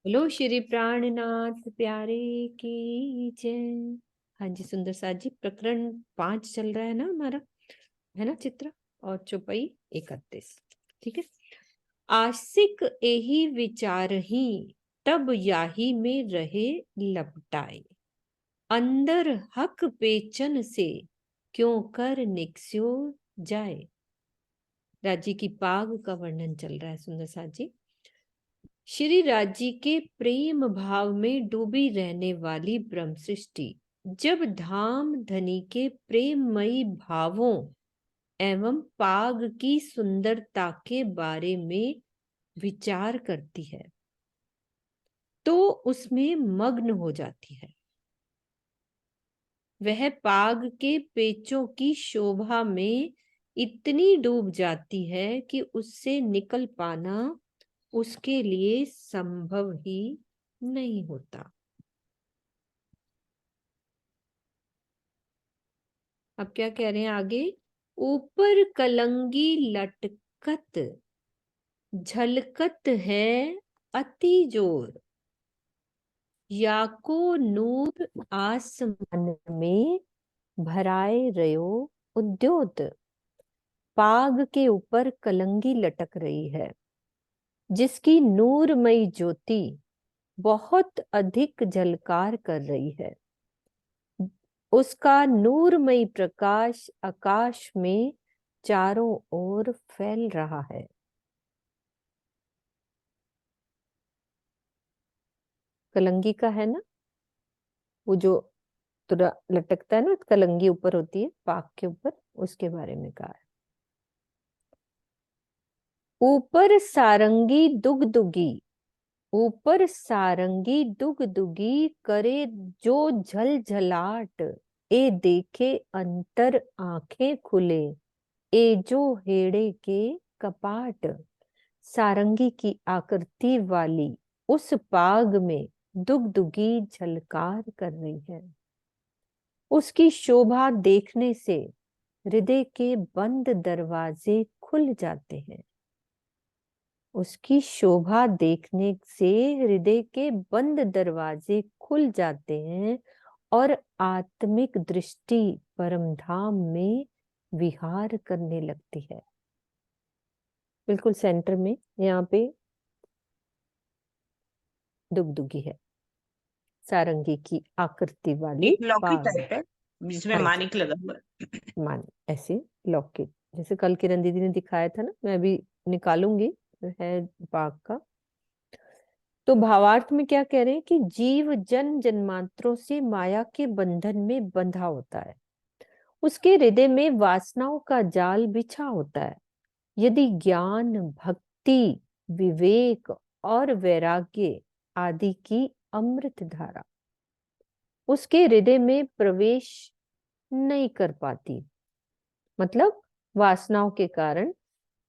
बोलो श्री प्राणनाथ प्यारे की जय। हाँ जी, सुंदर साथ जी, प्रकरण 5 चल रहा है ना हमारा, है ना चित्र, और चौपाई 31। ठीक है। आशिक एही विचार ही तब याही में रहे लपटाए, अंदर हक पेचन से क्यों कर निकस्यो जाए। राजी की पाग का वर्णन चल रहा है सुंदर साथ जी। श्री राजी के प्रेम भाव में डूबी रहने वाली ब्रह्म सृष्टि जब धाम धनी के प्रेममयी भावों एवं पाग की सुंदरता के बारे में विचार करती है तो उसमें मग्न हो जाती है। वह पाग के पेचों की शोभा में इतनी डूब जाती है कि उससे निकल पाना उसके लिए संभव ही नहीं होता। अब क्या कह रहे हैं आगे? ऊपर कलंगी लटकत झलकत है अति जोर, याको नूर आसमान में भराए रयो उद्योत। पाग के ऊपर कलंगी लटक रही है जिसकी नूरमयी ज्योति बहुत अधिक झलकार कर रही है। उसका नूरमयी प्रकाश आकाश में चारों ओर फैल रहा है। कलंगी का है ना, वो जो तुरा लटकता है ना, कलंगी ऊपर होती है पाक के ऊपर, उसके बारे में कहा है। ऊपर सारंगी दुगदुगी, ऊपर सारंगी दुगदुगी करे जो झलझलाट, ए देखे अंतर आंखें खुले, ए जो हेड़े के कपाट। सारंगी की आकृति वाली उस पाग में दुगदुगी झलकार कर रही है। उसकी शोभा देखने से हृदय के बंद दरवाजे खुल जाते हैं। उसकी शोभा देखने से हृदय के बंद दरवाजे खुल जाते हैं और आत्मिक दृष्टि परमधाम में विहार करने लगती है। बिल्कुल सेंटर में यहाँ पे दुगदुगी है, सारंगी की आकृति वाली एक लॉकेट पाग। टाइप है जिसमें हाँ जी, मानिक लगा हुआ है। मान ऐसे लॉकेट, जैसे कल किरण दीदी ने दिखाया था ना, मैं अभी निकालूंगी, है पाग का। तो भावार्थ में क्या कह रहे हैं कि जीव जन जन्मांतरों से माया के बंधन में बंधा होता है। उसके हृदय में वासनाओं का जाल बिछा होता है। यदि ज्ञान, भक्ति, विवेक और वैराग्य आदि की अमृत धारा उसके हृदय में प्रवेश नहीं कर पाती, मतलब वासनाओं के कारण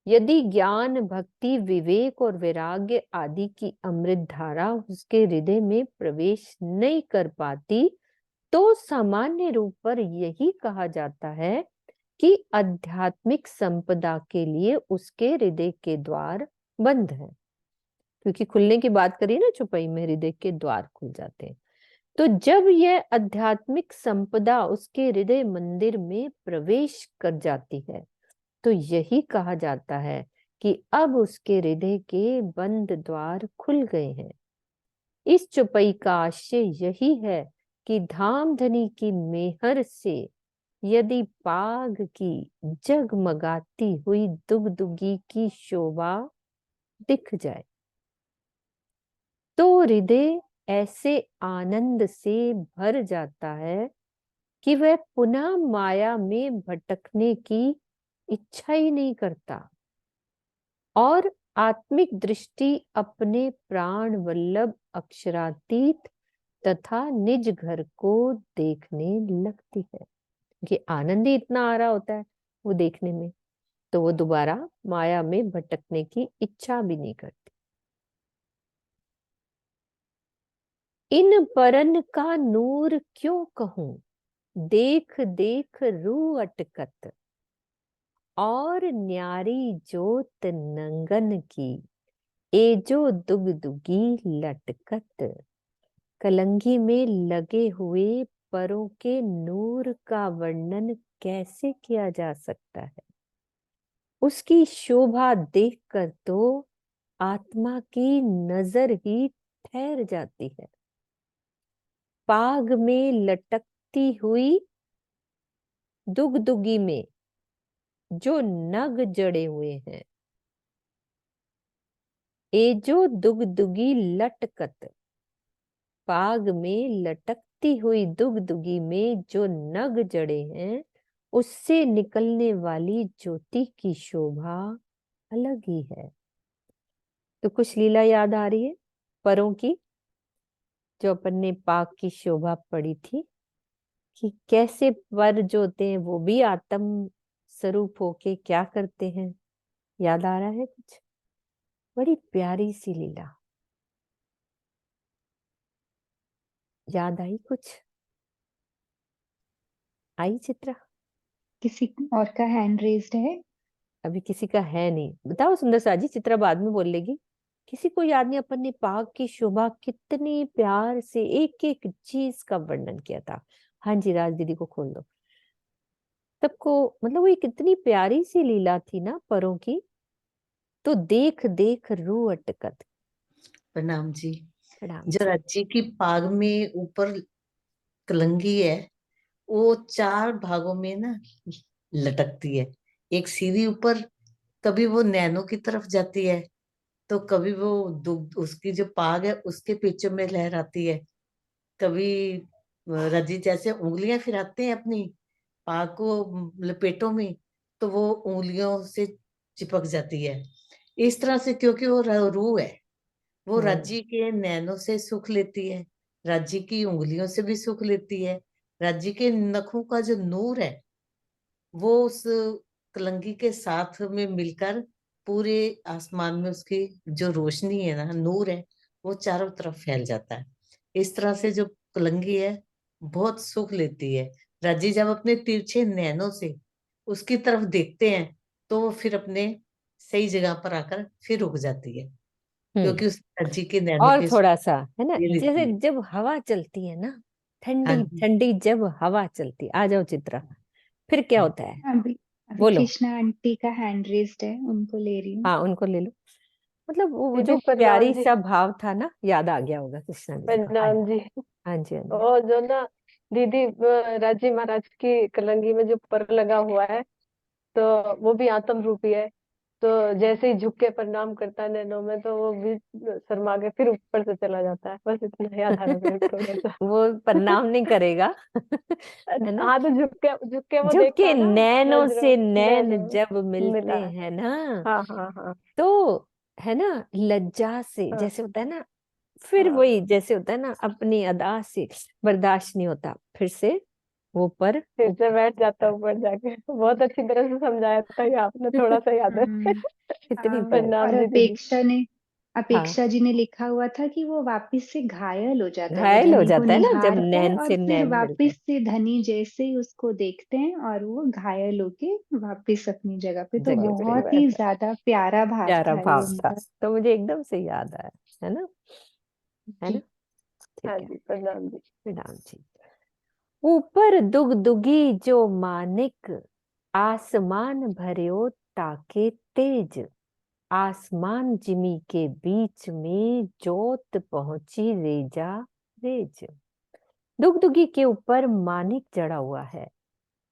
यदि ज्ञान, भक्ति, विवेक और वैराग्य आदि की अमृत धारा उसके हृदय में प्रवेश नहीं कर पाती, तो सामान्य रूप पर यही कहा जाता है कि आध्यात्मिक संपदा के लिए उसके हृदय के द्वार बंद है। क्योंकि खुलने की बात करिए ना, चौपाई में हृदय के द्वार खुल जाते हैं। तो जब यह आध्यात्मिक संपदा उसके हृदय मंदिर में प्रवेश कर जाती है तो यही कहा जाता है कि अब उसके हृदय के बंद द्वार खुल गए हैं। इस चौपाई का आशय यही है कि धामधनी की मेहर से यदि पाग की जगमगाती हुई दुगदुगी की शोभा दिख जाए तो हृदय ऐसे आनंद से भर जाता है कि वह पुनः माया में भटकने की इच्छा ही नहीं करता और आत्मिक दृष्टि अपने प्राण वल्लभ अक्षरातीत तथा निज घर को देखने लगती है। कि आनंद ही इतना आ रहा होता है वो देखने में, तो वो दोबारा माया में भटकने की इच्छा भी नहीं करती। इन परन का नूर क्यों कहूं, देख देख रू अटकत, और न्यारी जोत नंगन की, ए जो दुगदुगी लटकत, कलंगी में लगे हुए परों के नूर का वर्णन कैसे किया जा सकता है। उसकी शोभा देखकर तो आत्मा की नजर ही ठहर जाती है। पाग में लटकती हुई दुगदुगी में जो नग जड़े हुए हैं, ए जो दुगदुगी लटकत, पाग में लटकती हुई दुगदुगी में जो नग जड़े हैं, उससे निकलने वाली ज्योति की शोभा अलग ही है। तो कुछ लीला याद आ रही है परों की, जो अपन ने पाग की शोभा पढ़ी थी, कि कैसे पर जो होते हैं वो भी आत्म स्वरूप होके क्या करते हैं। याद आ रहा है कुछ? बड़ी प्यारी सी लीला याद आई कुछ? आई चित्रा? किसी और का हैंड रेज्ड है? अभी किसी का है नहीं। बताओ सुंदर सा जी, चित्रा बाद में बोल लेगी। किसी को याद नहीं अपन ने पाग की शोभा कितनी प्यार से एक एक चीज का वर्णन किया था। हाँ जी, राज दीदी को खोल दो। सबको मतलब वो ये कितनी प्यारी सी लीला थी ना परों की। तो देख देख रूह अटकत। प्रणाम जी। प्रणाम जो जी। राज्य की पाग में ऊपर कलंगी है, वो चार भागों में ना लटकती है। एक सीधी ऊपर, कभी वो नैनो की तरफ जाती है, तो कभी वो उसकी जो पाग है उसके पीछे में लहराती है। कभी रजी जैसे उंगलियां फिराते हैं अपनी पाग को लपेटों में, तो वो उंगलियों से चिपक जाती है। इस तरह से, क्योंकि वो रूह है, वो राज्य के नैनों से सुख लेती है, राज्य की उंगलियों से भी सुख लेती है। राज्य के नखों का जो नूर है, वो उस कलंगी के साथ में मिलकर पूरे आसमान में उसकी जो रोशनी है ना, नूर है, वो चारों तरफ फैल जाता है। इस तरह से जो कलंगी है बहुत सुख लेती है। राजी जब अपने तिरछे नैनों से उसकी तरफ देखते हैं, तो वो फिर अपने सही जगह पर आकर फिर रुक जाती है, हम्म। क्योंकि उस राजी के नैनों और के थोड़ा सा है ना, ये जैसे लेती है। जब हवा चलती है ना, हाँ ठंडी जी। ठंडी जब हवा चलती, आ जाओ चित्रा, फिर क्या होता है? अभी अभी बोलो। कृष्णा आंटी का हैंड रेज्ड है, उनको ले रही हूँ। हाँ, उनको ले लो। मतलब वो दीदी जो प्रणाम प्यारी जी। सा भाव था ना, याद आ गया होगा कृष्णा दीदी को। हाँ जी, प्रणाम जी। हाँ जी, हाँ जी। और जो ना दीदी राजी महाराज की कलंगी में जो पर लगा हुआ है, तो वो भी आत्म रूपी है। तो जैसे ही झुक के प्रणाम करता है नैनो में, तो वो भी शर्मा के फिर ऊपर से चला जाता है। बस इतना याद आ रहा है मेरे को थोड़ा सा। वो प्रणाम नहीं करेगा है ना। हाँ, तो झुक के वो देखता झुके है ना नैनों नजरों। से नैन नैनो जब मिलते मिला है। हैं ना, हाँ हाँ हाँ तो है ना, लज्जा से हाँ जैसे होता है ना, फिर हाँ। वही जैसे होता है ना, अपनी अदा से बर्दाश्त नहीं होता, फिर से वो पर फिर से ऊपर बैठ जाता जाता है ऊपर जाके। बहुत अच्छी तरह से समझाया था ये आपने, है। थोड़ा सा याद है। कितनी प्यारी। और प्रणाम जी दीदी। हाँ, अपेक्षा जी ने लिखा हुआ था कि वो वापस से घायल हो जाता है, वो घायल हो धनी को जाता है ना जब निहारता है नैन और से फिर नैन मिलते हैं। वापस से धनी जैसे ही उसको देखते हैं और वो घायल होके वापस अपनी जगह पे। तो जगह पे बहुत ही वैसा। ज्यादा प्यारा भाव प्यारा था ये भाव था, उनका। तो मुझे एकदम से याद आया। है ना, है ना। जी। ठीक हाँ है। जी प्रणाम जी। प्रणाम जी। ऊपर दुगदुगी जो मानिक, आसमान भरियो ताके तेज, आसमान जिमी के बीच में जोत पहुंची रेजा रेज। दुगदुगी के ऊपर मानिक जड़ा हुआ है,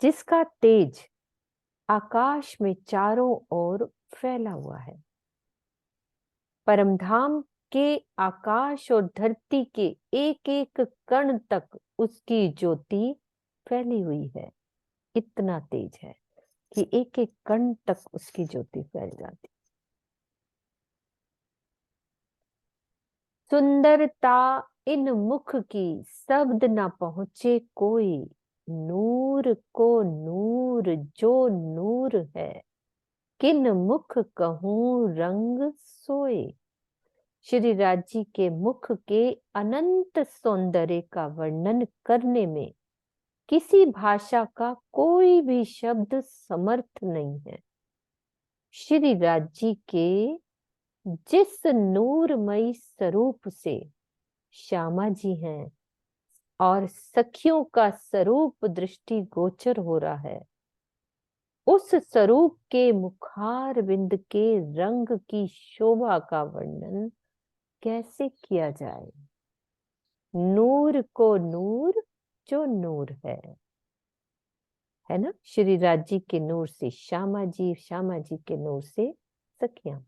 जिसका तेज आकाश में चारों ओर फैला हुआ है। परमधाम के आकाश और धरती के एक एक कण तक उसकी ज्योति फैली हुई है। इतना तेज है कि एक एक कण तक उसकी ज्योति फैल जाती। सुंदरता इन मुख की शब्द ना पहुंचे कोई, नूर को नूर जो नूर है, किन मुख कहूं रंग सोए। श्री राज जी के मुख के अनंत सौंदर्य का वर्णन करने में किसी भाषा का कोई भी शब्द समर्थ नहीं है। श्री राज जी के जिस नूरमयी स्वरूप से श्यामा जी हैं और सखियों का स्वरूप दृष्टि गोचर हो रहा है, उस स्वरूप के मुखार बिंद के रंग की शोभा का वर्णन कैसे किया जाए। नूर को नूर जो नूर है ना, श्री राज जी के नूर से श्यामा जी, श्यामा जी के नूर से सखियां।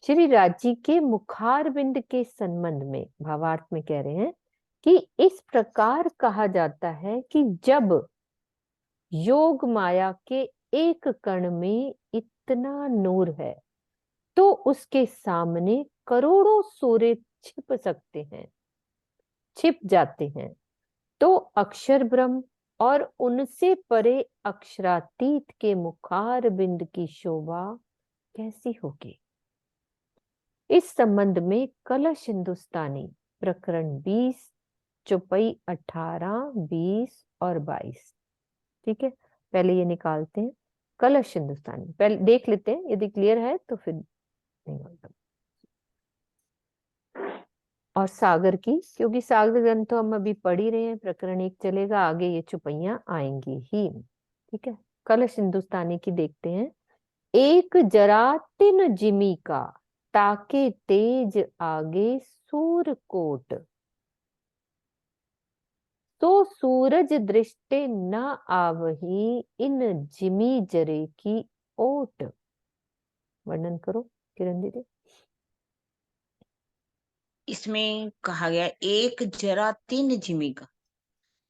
श्री राज जी के मुखार बिंद के संबंध में भावार्थ में कह रहे हैं कि इस प्रकार कहा जाता है कि जब योग माया के एक कण में इतना नूर है तो उसके सामने करोड़ों सूर्य छिप सकते हैं, छिप जाते हैं। तो अक्षर ब्रह्म और उनसे परे अक्षरातीत के मुखार बिंद की शोभा कैसी होगी। इस संबंध में कलश हिंदुस्तानी प्रकरण 20 चौपाई 18, 20 और 22, ठीक है। पहले ये निकालते हैं कलश हिंदुस्तानी, पहले देख लेते हैं, यदि क्लियर है तो फिर नहीं होगा। और सागर की, क्योंकि सागर ग्रंथ तो हम अभी पढ़ ही रहे हैं, प्रकरण 1 चलेगा, आगे ये चौपाइयां आएंगी ही, ठीक है। कलश हिंदुस्तानी की देखते हैं। एक जरा तिन जिमी का ताके तेज आगे सूर कोट, तो सूरज दृष्टि न आवही इन जिमी जरे की ओट। वर्णन करो किरण दीदी। इसमें कहा गया एक जरा तीन जिमी का,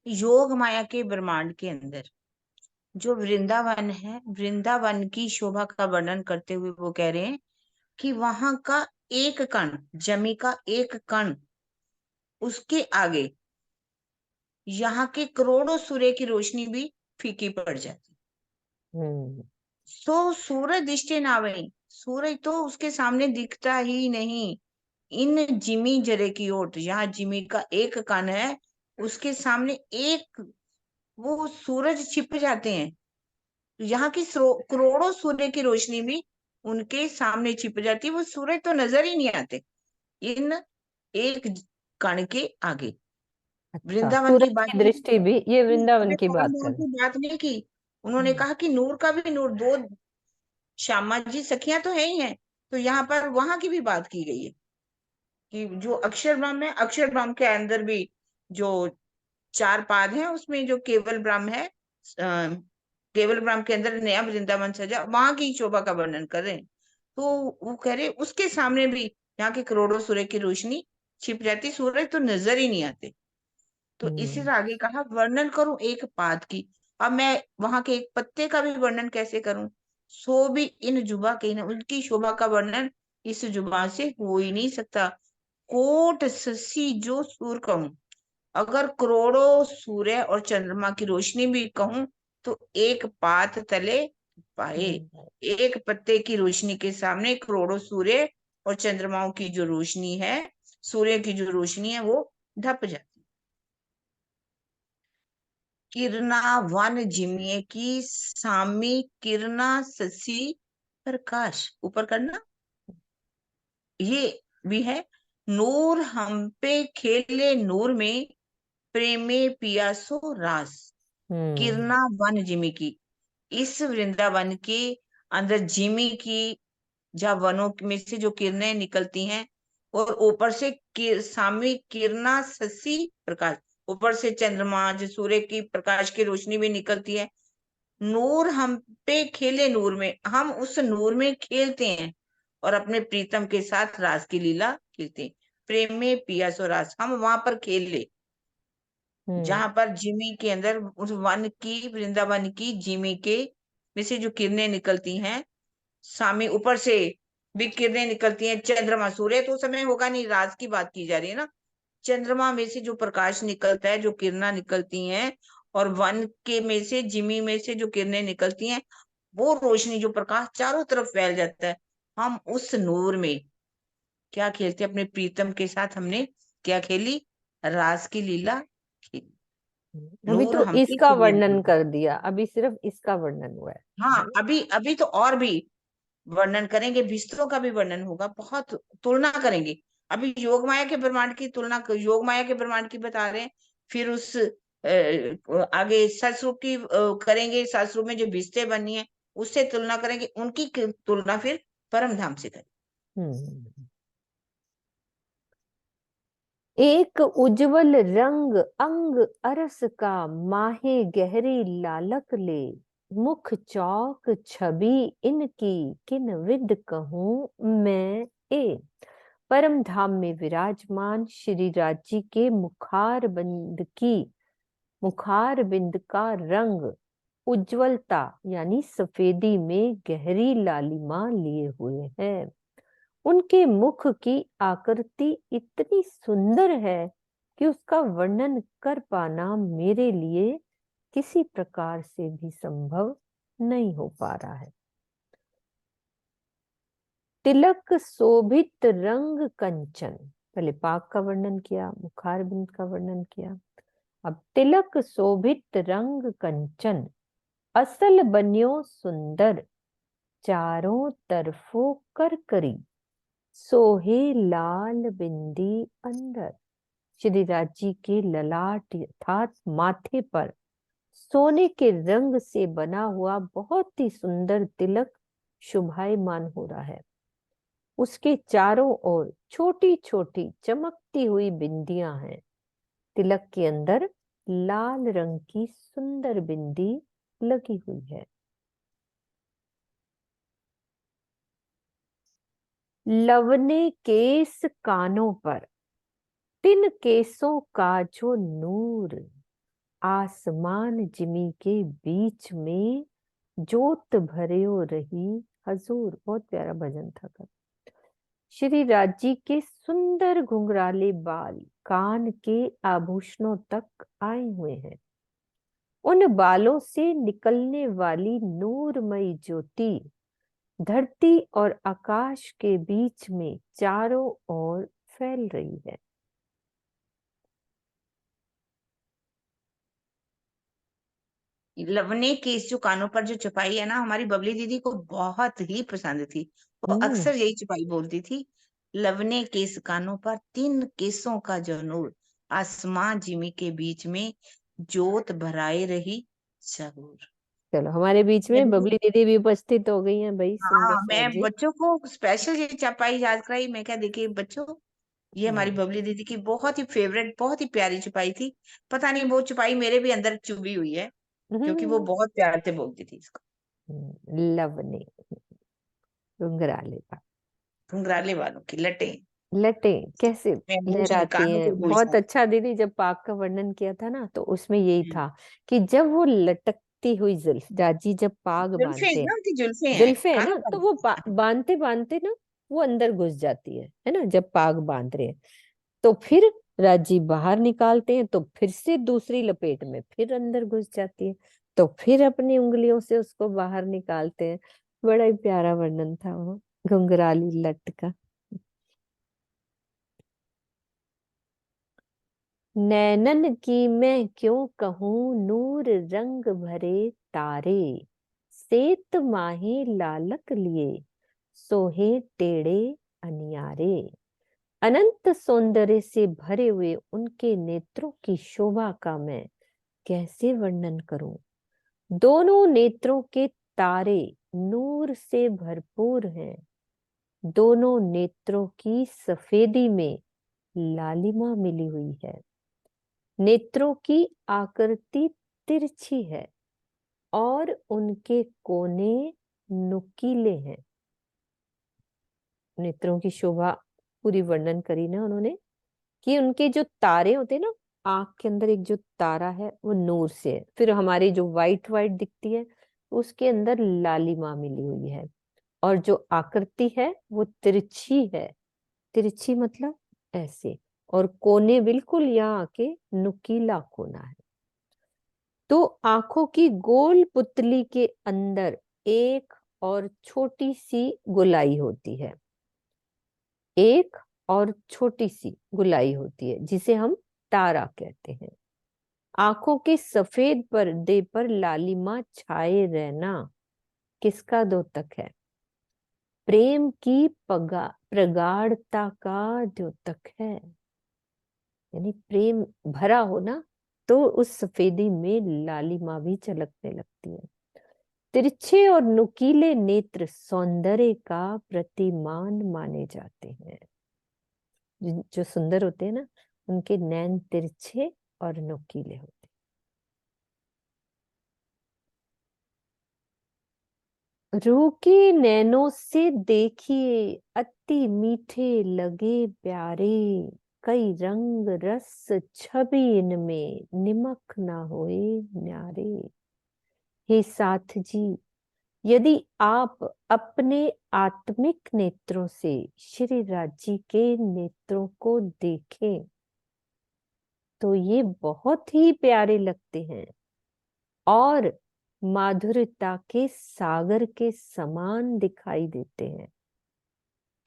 योग माया के ब्रह्मांड के अंदर जो वृंदावन है, वृंदावन की शोभा का वर्णन करते हुए वो कह रहे हैं कि वहां का एक कण, जमी का एक कण, उसके आगे यहाँ के करोड़ों सूर्य की रोशनी भी फीकी पड़ जाती। सो सूरज दृष्टि ना वही, सूरज तो उसके सामने दिखता ही नहीं। इन जिमी जरे की ओट, यहाँ जिमी का एक कण है, उसके सामने एक वो सूरज छिप जाते हैं। यहाँ की करोड़ों सूर्य की रोशनी भी उनके सामने छिप जाती है, वो सूरज तो नजर ही नहीं आते इन एक कण के आगे। अच्छा, वृंदावन की सूरज बात की दृष्टि भी, ये वृंदावन की बात की कर। बात नहीं की। उन्होंने कहा कि नूर का भी नूर, दो श्यामा जी सखियां तो है ही हैं, तो यहाँ पर वहां की भी बात की गई है कि जो अक्षर ब्रह्म है, अक्षर ब्रह्म के अंदर भी जो चार पाद हैं, उसमें जो केवल ब्रह्म है, केवल ब्रह्म के अंदर नया वृंदावन सजा, वहां की शोभा का वर्णन कर रहे हैं। तो वो कह रहे उसके सामने भी यहाँ के करोड़ों सूर्य की रोशनी छिप जाती, सूरज तो नजर ही नहीं आते। तो इसी से आगे कहा वर्णन करूं एक पाद की, अब मैं वहां के एक पत्ते का भी वर्णन कैसे करूं। सो भी इन जुबा के ना, उनकी शोभा का वर्णन इस जुबा से हो ही नहीं सकता। कोट ससी जो सूर कहूं, अगर करोड़ों सूर्य और चंद्रमा की रोशनी भी कहूं तो एक पात तले पाए। एक पत्ते की रोशनी के सामने करोड़ों सूर्य और चंद्रमाओं की जो रोशनी है, सूर्य की जो रोशनी है, वो ढप जाती। किरणा वन जिमिये की सामी किरणा ससी प्रकाश, ऊपर करना, ये भी है। नूर हम पे खेले नूर में, प्रेमे पियासो रास। किरणा वन जिमी की, इस वृंदावन के अंदर जिमी की, जहाँ वनों में से जो किरणें निकलती हैं, और ऊपर से सामी किरणा शशि प्रकाश, ऊपर से चंद्रमा जो सूर्य की प्रकाश की रोशनी भी निकलती है। नूर हम पे खेले नूर में, हम उस नूर में खेलते हैं और अपने प्रीतम के साथ रास की लीला खेलते हैं। प्रेम में पिया सो रास, हम वहां पर खेल ले, जहां पर जिमी के अंदर उस वन की, वृंदावन की जिमी के में से जो किरणें निकलती हैं, सामी ऊपर से भी किरणें निकलती हैं। चंद्रमा, सूर्य तो उस समय होगा नहीं, रात की बात की जा रही है ना। चंद्रमा में से जो प्रकाश निकलता है, जो किरणें निकलती हैं, और वन के में से, जिमी में से जो किरणें निकलती हैं, वो रोशनी, जो प्रकाश चारों तरफ फैल जाता है। हम उस नूर में क्या खेलते, अपने प्रीतम के साथ हमने क्या खेली, रास की लीला खेली। अभी नूर तो हम इसका वर्णन कर दिया, अभी सिर्फ इसका वर्णन हुआ है हाँ, ना? अभी अभी तो और भी वर्णन करेंगे, बिस्तरों का भी वर्णन होगा, बहुत तुलना करेंगे। अभी योग माया के ब्रह्मांड की तुलना, योग माया के ब्रह्मांड की बता रहे हैं, फिर उस आगे ससरूप की करेंगे, ससरूप में जो बिस्ते बनी है उससे तुलना करेंगे, उनकी तुलना फिर परम धाम से करेंगे। एक उज्जवल रंग अंग अरस का माहे गहरी लालक ले, मुख चौक छवि इनकी किन विद कहूं मैं ए। परम धाम में विराजमान श्री राज जी के मुखार बिंद का रंग उज्जवलता यानी सफेदी में गहरी लालिमा लिए हुए है। उनके मुख की आकृति इतनी सुंदर है कि उसका वर्णन कर पाना मेरे लिए किसी प्रकार से भी संभव नहीं हो पा रहा है। तिलक शोभित रंग कंचन, पहले पाक का वर्णन किया, मुखार बिंद का वर्णन किया, अब तिलक शोभित रंग कंचन, असल बन्यो सुंदर, चारों तरफों कर करी, सोहे लाल बिंदी अंदर। श्री राज जी के ललाट अर्थात माथे पर सोने के रंग से बना हुआ बहुत ही सुंदर तिलक शोभायमान हो रहा है। उसके चारों ओर छोटी छोटी चमकती हुई बिंदियां हैं। तिलक के अंदर लाल रंग की सुंदर बिंदी लगी हुई है। लवने केस कानों पर, तिन केसों का जो नूर, आसमान जिमी के बीच में जोत भरियो रही हजूर। बहुत प्यारा भजन था कर। श्री राज जी के सुंदर घुंघराले बाल कान के आभूषणों तक आए हुए हैं। उन बालों से निकलने वाली नूरमयी ज्योति धरती और आकाश के बीच में चारों ओर फैल रही है। लवने केस जो कानों पर जो छुपाई है ना, हमारी बबली दीदी को बहुत ही पसंद थी। वो हम्म अक्सर यही छुपाई बोलती थी, लवने केस कानों पर, तीन केसों का जो नूर, आसमां जिमी के बीच में जोत भराए रही सहूर। चलो, हमारे बीच मैं में भी, बबली दीदी भी उपस्थित हो गई हैं भाई, सुंदर हाँ, मैं साजे। बच्चों को स्पेशल ये छपाई याद कराई। मैं क्या, देखिए बच्चों, ये हमारी हम्म बबली दीदी की बहुत ही फेवरेट, बहुत ही प्यारी छुपाई थी। पता नहीं वो छुपाई मेरे भी अंदर चुभी हुई है, क्योंकि वो बहुत प्यार से बोलती थी इसको। लवने घुंघराले बाल, घुंघराले वालों की लटें, लटे कैसे मैं भूल जाऊं, लहराती कानों को हैं। भूल बहुत जाऊं। अच्छा दीदी, जब पाक का वर्णन किया था ना, तो उसमें यही हम्म। था कि जब वो लटकती हुई जुल्फ, जाजी जब पाग जुल्फे बांधते हैं, ना, उनकी जुल्फे हैं जुल्फे है कानों ना, पर। तो वो बांधते बांधते ना वो अंदर घुस जाती है ना, जब पाग बांध रहे हैं। तो फिर राजी बाहर निकालते हैं, तो फिर से दूसरी लपेट में फिर अंदर घुस जाती है, तो फिर अपनी उंगलियों से उसको बाहर निकालते हैं। बड़ा ही प्यारा वर्णन था वो घुंघराली लट का। नैनन की मैं क्यों कहूँ नूर रंग भरे तारे, सेत माहे लालक लिए, सोहे टेढ़े अनियारे। अनंत सौंदर्य से भरे हुए उनके नेत्रों की शोभा का मैं कैसे वर्णन करूं। दोनों नेत्रों के तारे नूर से भरपूर हैं। दोनों नेत्रों की सफेदी में लालिमा मिली हुई है। नेत्रों की आकृति तिरछी है और उनके कोने नुकीले हैं। नेत्रों की शोभा पूरी वर्णन करी ना उन्होंने, कि उनके जो तारे होते हैं ना, आंख के अंदर एक जो तारा है वो नूर से है, फिर हमारी जो वाइट वाइट दिखती है उसके अंदर लालिमा मिली हुई है, और जो आकृति है वो तिरछी है। तिरछी मतलब ऐसे, और कोने बिल्कुल यहाँ आके नुकीला कोना है। तो आंखों की गोल पुतली के अंदर एक और छोटी सी गोलाई होती है, एक और छोटी सी गोलाई होती है जिसे हम तारा कहते हैं। आंखों के सफेद पर्दे पर लालिमा छाए रहना किसका द्योतक है? प्रेम की प्रगाढ़ता का द्योतक है। यानी प्रेम भरा हो ना, तो उस सफेदी में लालिमा भी झलकने लगती है। तिरछे और नुकीले नेत्र सौंदर्य का प्रतिमान माने जाते हैं। जो सुंदर होते हैं ना, उनके नैन तिरछे और नुकीले होते हैं। रूह के नैनों से देखिए अति मीठे लगे प्यारे, कई रंग रस छवि इनमें निमक ना होए न्यारे। हे साथ जी, यदि आप अपने आत्मिक नेत्रों से श्री राजी के नेत्रों को देखें तो ये बहुत ही प्यारे लगते हैं और माधुर्यता के सागर के समान दिखाई देते हैं।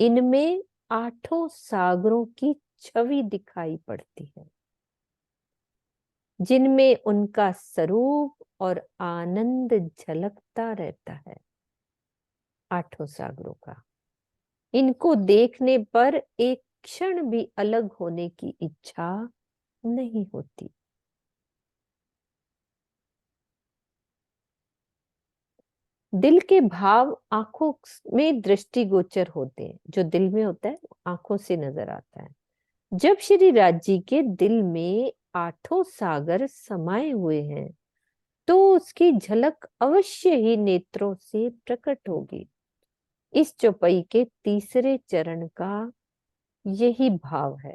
इनमें आठों सागरों की छवि दिखाई पड़ती है, जिनमें उनका स्वरूप और आनंद झलकता रहता है। आठों सागरों का इनको देखने पर एक क्षण भी अलग होने की इच्छा नहीं होती। दिल के भाव आंखों में दृष्टिगोचर होते हैं। जो दिल में होता है आंखों से नजर आता है। जब श्री राजी के दिल में आठों सागर समाये हुए हैं तो उसकी झलक अवश्य ही नेत्रों से प्रकट होगी। इस चौपाई के तीसरे चरण का यही भाव है,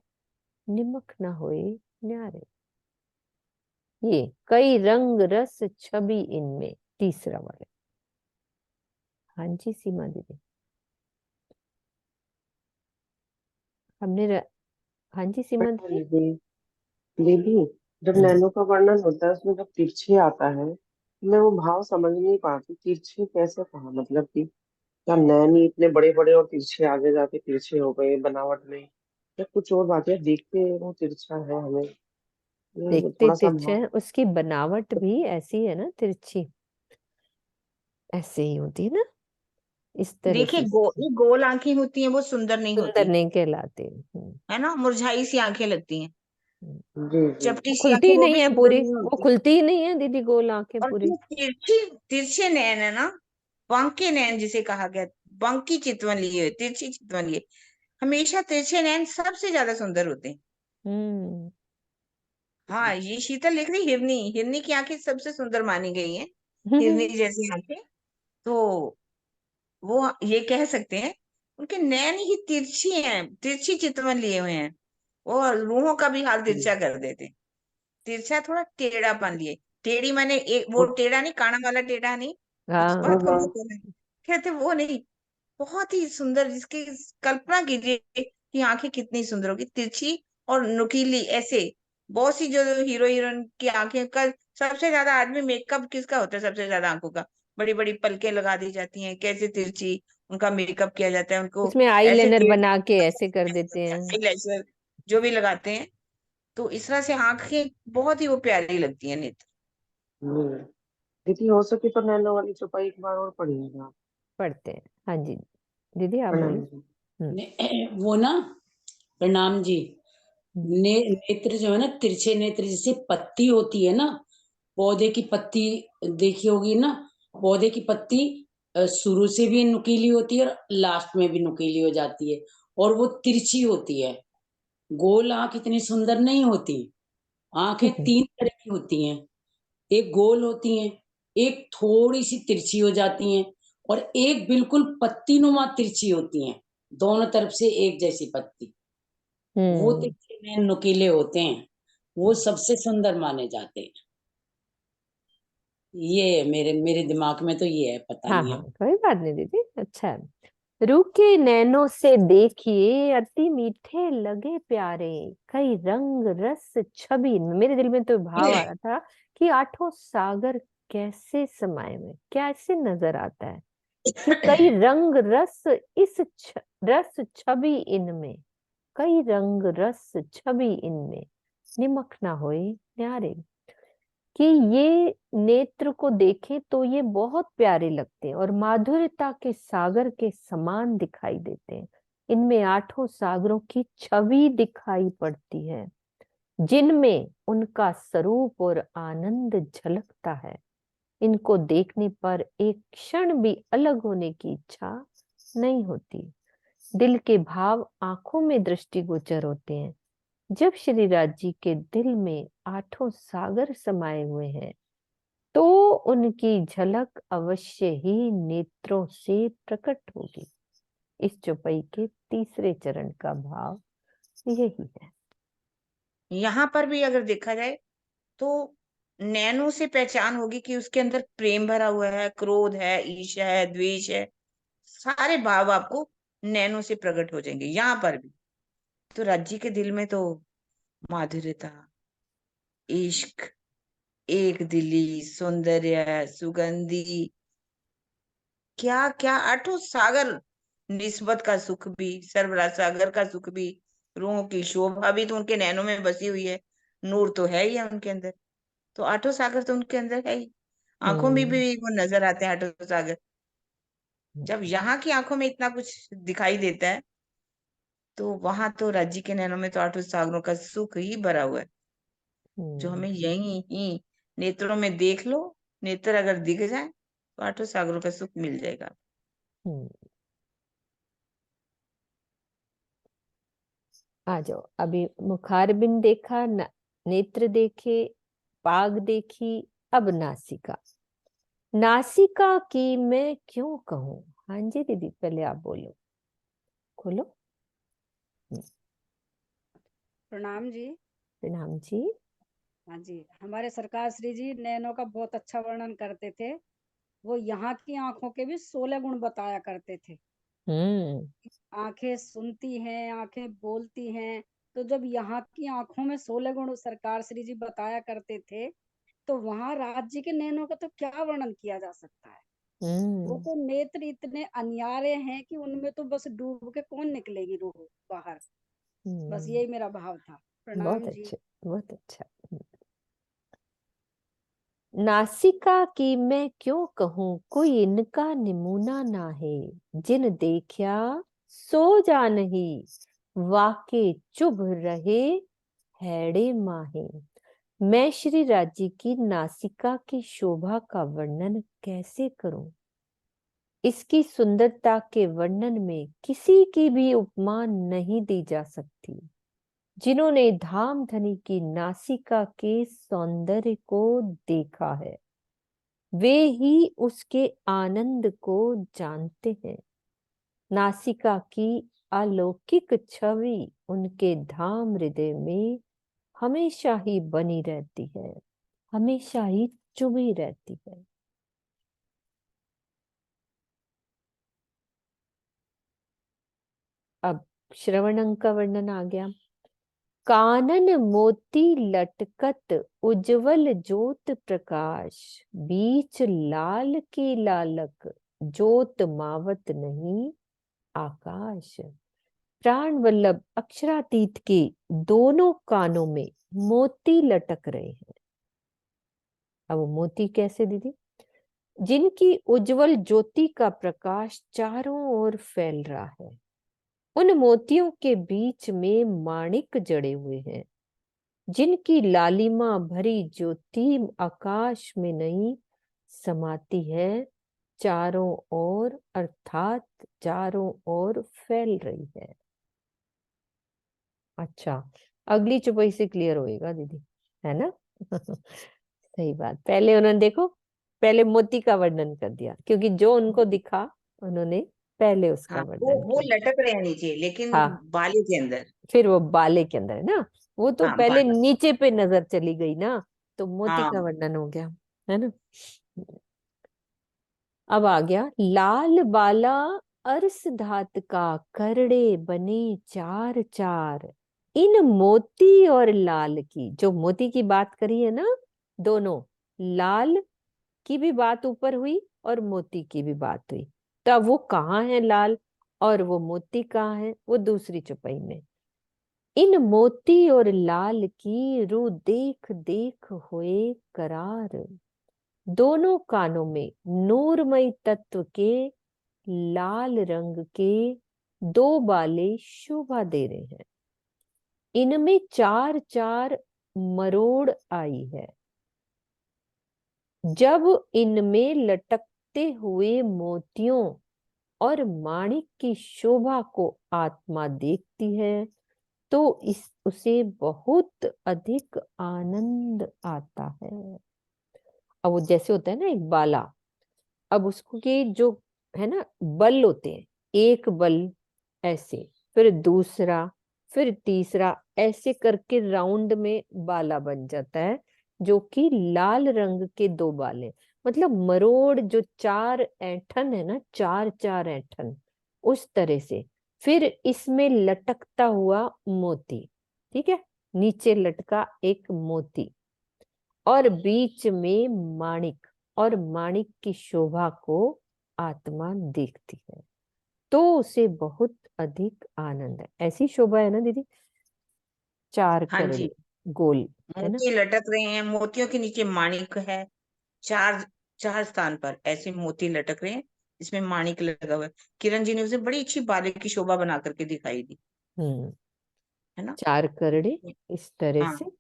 निमक न होए न्यारे। ये कई रंग रस छवि इनमें, तीसरा वाले। हाँ जी सीमा दीदी, हमने हाँ जी सीमा दीदी। दीदी दीदी, जब नैनो का वर्णन होता है उसमें जब तिरछे आता है तो मैं वो भाव समझ नहीं पाती। तिरछे कैसे कहा, मतलब कि क्या नैन ही इतने बड़े बड़े और तिरछे आगे जाके तिरछे हो गए बनावट में, या कुछ और बात है? देखते वो तिरछा है हमें, ये देखते थोड़ा सा तिरछे भाव। हैं, उसकी बनावट भी ऐसी है ना, तिरछी ऐसे ही होती है ना, इस तरह देखिए से ये गोल आंखें होती हैं, वो सुंदर नहीं सुंदर होती, नहीं कहलाते। है ना, मुरझाई सी आंखें लगती हैं, हम्म। जी जी। चपटी वो सी खुलती आंखें, ही वो नहीं भी है सुंदर पूरी, नहीं वो होती। खुलती ही नहीं है दीदी, गोल आंखें और पूरी। जो तिरछे नैन है ना, बांके नैन जिसे कहा गया, बांकी चितवन लिए, तिरछी चितवन लिए, हमेशा तिरछे नैन सबसे ज्यादा सुंदर होते हैं। हम्म। हाँ, ये शीतल लिख रही, हिरनी, हिरनी की आंखें सबसे सुंदर मानी गई हैं, हिरनी जैसी आंखें। तो वो ये कह सकते हैं उनके नैन ही तिरछी हैं, तिरछी चितवन लिए हुए हैं, वो रूहों का भी हाल तिरछा कर देते हैं। तिरछा थोड़ा टेढ़ापन लिए, टेढ़ी माने एक वो टेढ़ा नहीं, काना वाला टेढ़ा नहीं, उस हाँ। बात को मतलब है, कहते वो नहीं, बहुत ही सुंदर, जिसकी कल्पना कीजिए कि आंखें कितनी सुंदर होगी, तिरछी और नुकीली ऐसे। बहुत सी जो हीरो हीरोइन की आंखें का, सबसे ज्यादा आदमी मेकअप किसका होता है, सबसे ज्यादा आंखों का, बड़ी बड़ी पलकें लगा दी जाती हैं, कैसे तिरछी उनका मेकअप किया जाता है, उनको उसमें ऐसे आईलाइनर टेढ़े बना के ऐसे कर देते हैं। eyeliner जो भी लगाते हैं, तो इस तरह से आंखें बहुत ही वो प्यारी लगती हैं नेत्र। हम्म। दीदी हो सके तो नैनो वाली चौपाई एक बार और पढ़िएगा आप। पढ़ते हैं। हाँ जी दीदी आप बोलिए। प्रणाम जी। वो ना, प्रणाम जी। हम्म। नेत्र जो है ना, तिरछे नेत्र, जैसे पत्ती होती है ना, पौधे की पत्ती देखी होगी ना, पौधे की पत्ती शुरू से भी नुकीली होती है और लास्ट में भी नुकीली हो जाती है, और वो तिरछी होती है। गोल आंख इतनी सुंदर नहीं होती। आंखें तीन तरह की होती हैं, एक गोल होती हैं, एक थोड़ी सी तिरछी हो जाती हैं, और एक बिल्कुल पत्ती नुमा तिरछी होती हैं, दोनों तरफ से एक जैसी पत्ती। वो हम्म। तिरछे नैन नुकीले होते हैं, वो सबसे सुंदर माने जाते हैं। ये मेरे मेरे दिमाग में तो ये है, पता हाँ नहीं हाँ अब। कोई बात नहीं दीदी, अच्छा है। रूह के नैनों से देखिए अति मीठे लगे प्यारे, कई रंग रस छवि इनमें। मेरे दिल में तो भाव आ रहा था कि आठों सागर कैसे समाये हुए, कैसे नजर आता है कि कई रंग रस रस छवि इनमें, कई रंग रस छवि इनमें, निमक ना होए न्यारे। कि ये नेत्र को देखें तो ये बहुत प्यारे लगते हैं और माधुर्यता के सागर के समान दिखाई देते हैं। इनमें आठों सागरों की छवि दिखाई पड़ती है, जिनमें उनका स्वरूप और आनंद झलकता है। इनको देखने पर एक क्षण भी अलग होने की इच्छा नहीं होती। दिल के भाव आंखों में दृष्टिगोचर होते हैं। जब श्री राज जी के दिल में आठों सागर समाये हुए हैं, तो उनकी झलक अवश्य ही नेत्रों से प्रकट होगी। इस चौपाई के तीसरे चरण का भाव यही है। यहाँ पर भी अगर देखा जाए तो नैनो से पहचान होगी कि उसके अंदर प्रेम भरा हुआ है, क्रोध है, ईर्ष्या है, द्वेष है, सारे भाव आपको नैनो से प्रकट हो जाएंगे यहाँ पर भी। तो राज्य के दिल में तो माधुर्यता, इश्क, एक दिली, सौंदर्य, सुगंधी, क्या क्या आठों सागर, निस्बत का सुख भी, सर्वराज सागर का सुख भी, रूहों की शोभा भी तो उनके नैनों में बसी हुई है। नूर तो है ही है उनके अंदर, तो आठों सागर तो उनके अंदर है ही। आंखों में भी वो नजर आते हैं आठों सागर। जब यहाँ की आंखों में इतना कुछ दिखाई देता है, तो वहां तो राज्य के नैनों में तो आठों सागरों का सुख ही भरा हुआ है, जो हमें यही ही नेत्रों में देख लो। नेत्र अगर दिख जाए तो आठों सागरों का सुख मिल जाएगा। आ जाओ, अभी मुखारबिंद देखा, नेत्र देखे, पाग देखी, अब नासिका। नासिका की मैं क्यों कहूं। हाँ जी दीदी, पहले आप बोलो, खोलो। प्रणाम जी। प्रणाम जी। हाँ जी, हमारे सरकार श्री जी नैनो का बहुत अच्छा वर्णन करते थे। वो यहाँ की आंखों के भी 16 गुण बताया करते थे। आंखें सुनती हैं, आंखें बोलती हैं, तो जब यहाँ की आंखों में 16 गुण सरकार श्री जी बताया करते थे, तो वहां राज्य के नैनों का तो क्या वर्णन किया जा सकता है। वो तो नेत्र इतने अनियारे हैं कि उनमें तो बस डूब के कौन निकलेगी रूह बाहर। बस यही मेरा भाव था। बहुत प्रणाम जी। अच्छा, बहुत अच्छा। नासिका की मैं क्यों कहूं, कोई इनका निमूना ना है। जिन देखा सो जा नहीं, वाके चुभ रहे हैड़े माहे। मैं श्री राज्य की नासिका की शोभा का वर्णन कैसे करूं। इसकी सुंदरता के वर्णन में किसी की भी उपमा नहीं दी जा सकती। जिन्होंने धामधनी की नासिका के सौंदर्य को देखा है, वे ही उसके आनंद को जानते हैं। नासिका की अलौकिक छवि उनके धाम हृदय में हमेशा ही बनी रहती है, हमेशा ही चुभी रहती है। अब श्रवणंग का वर्णन आ गया। कानन मोती लटकत उज्जवल ज्योत प्रकाश, बीच लाल की लालक ज्योत मावत नहीं आकाश। प्राण वल्लभ अक्षरातीत के दोनों कानों में मोती लटक रहे हैं। अब मोती कैसे दीदी। जिनकी उज्जवल ज्योति का प्रकाश चारों ओर फैल रहा है। उन मोतियों के बीच में माणिक जड़े हुए हैं, जिनकी लालिमा भरी ज्योति आकाश में नहीं समाती है, चारों ओर, अर्थात चारों ओर फैल रही है। अच्छा, अगली चौपाई से क्लियर होएगा दीदी, है ना। सही बात। पहले उन्होंने देखो, पहले मोती का वर्णन कर दिया, क्योंकि जो उनको दिखा उन्होंने पहले उसका हाँ, वर्णन वो किया। लटक रहे हैं नीचे, लेकिन हाँ, बाले के अंदर। फिर वो बाले के अंदर है ना, वो तो हाँ, पहले बाला। नीचे पे नजर चली गई ना, तो मोती का हाँ, वर्णन हो गया, है ना। अब आ गया लाल बाला अरस धात का, करड़े बने चार चार। इन मोती और लाल की, जो मोती की बात करी है ना, दोनों, लाल की भी बात ऊपर हुई और मोती की भी बात हुई। तब वो कहाँ है लाल और वो मोती कहाँ है, वो दूसरी चौपाई में। इन मोती और लाल की रू देख देख हुए करार। दोनों कानों में नूरमय तत्व के लाल रंग के दो बाले शोभा दे रहे हैं। इनमें चार चार मरोड़ आई है। जब इनमें लटकते हुए मोतियों और माणिक की शोभा को आत्मा देखती है तो उसे बहुत अधिक आनंद आता है। अब वो जैसे होता है ना एक बाला, अब उसको के जो है ना बल होते हैं, एक बल ऐसे, फिर दूसरा, फिर तीसरा, ऐसे करके राउंड में बाला बन जाता है जो कि लाल रंग के दो बाले, मतलब मरोड़ जो चार ऐंठन है ना, चार चार ऐंठन उस तरह से। फिर इसमें लटकता हुआ मोती, ठीक है, नीचे लटका एक मोती और बीच में माणिक, और माणिक की शोभा को आत्मा देखती है तो उसे बहुत अधिक आनंद है। ऐसी शोभा है ना दीदी, चार हाँ जी, करड़े गोल, है ना। मोती लटक रहे हैं, मोतियों के नीचे माणिक है। चार चार स्थान पर ऐसे मोती लटक रहे हैं, इसमें माणिक लगा हुआ है। किरण जी ने उसे बड़ी अच्छी बाले की शोभा बना करके दिखाई दी, हम्म, है ना। चार करड़े इस तरह हाँ, से, है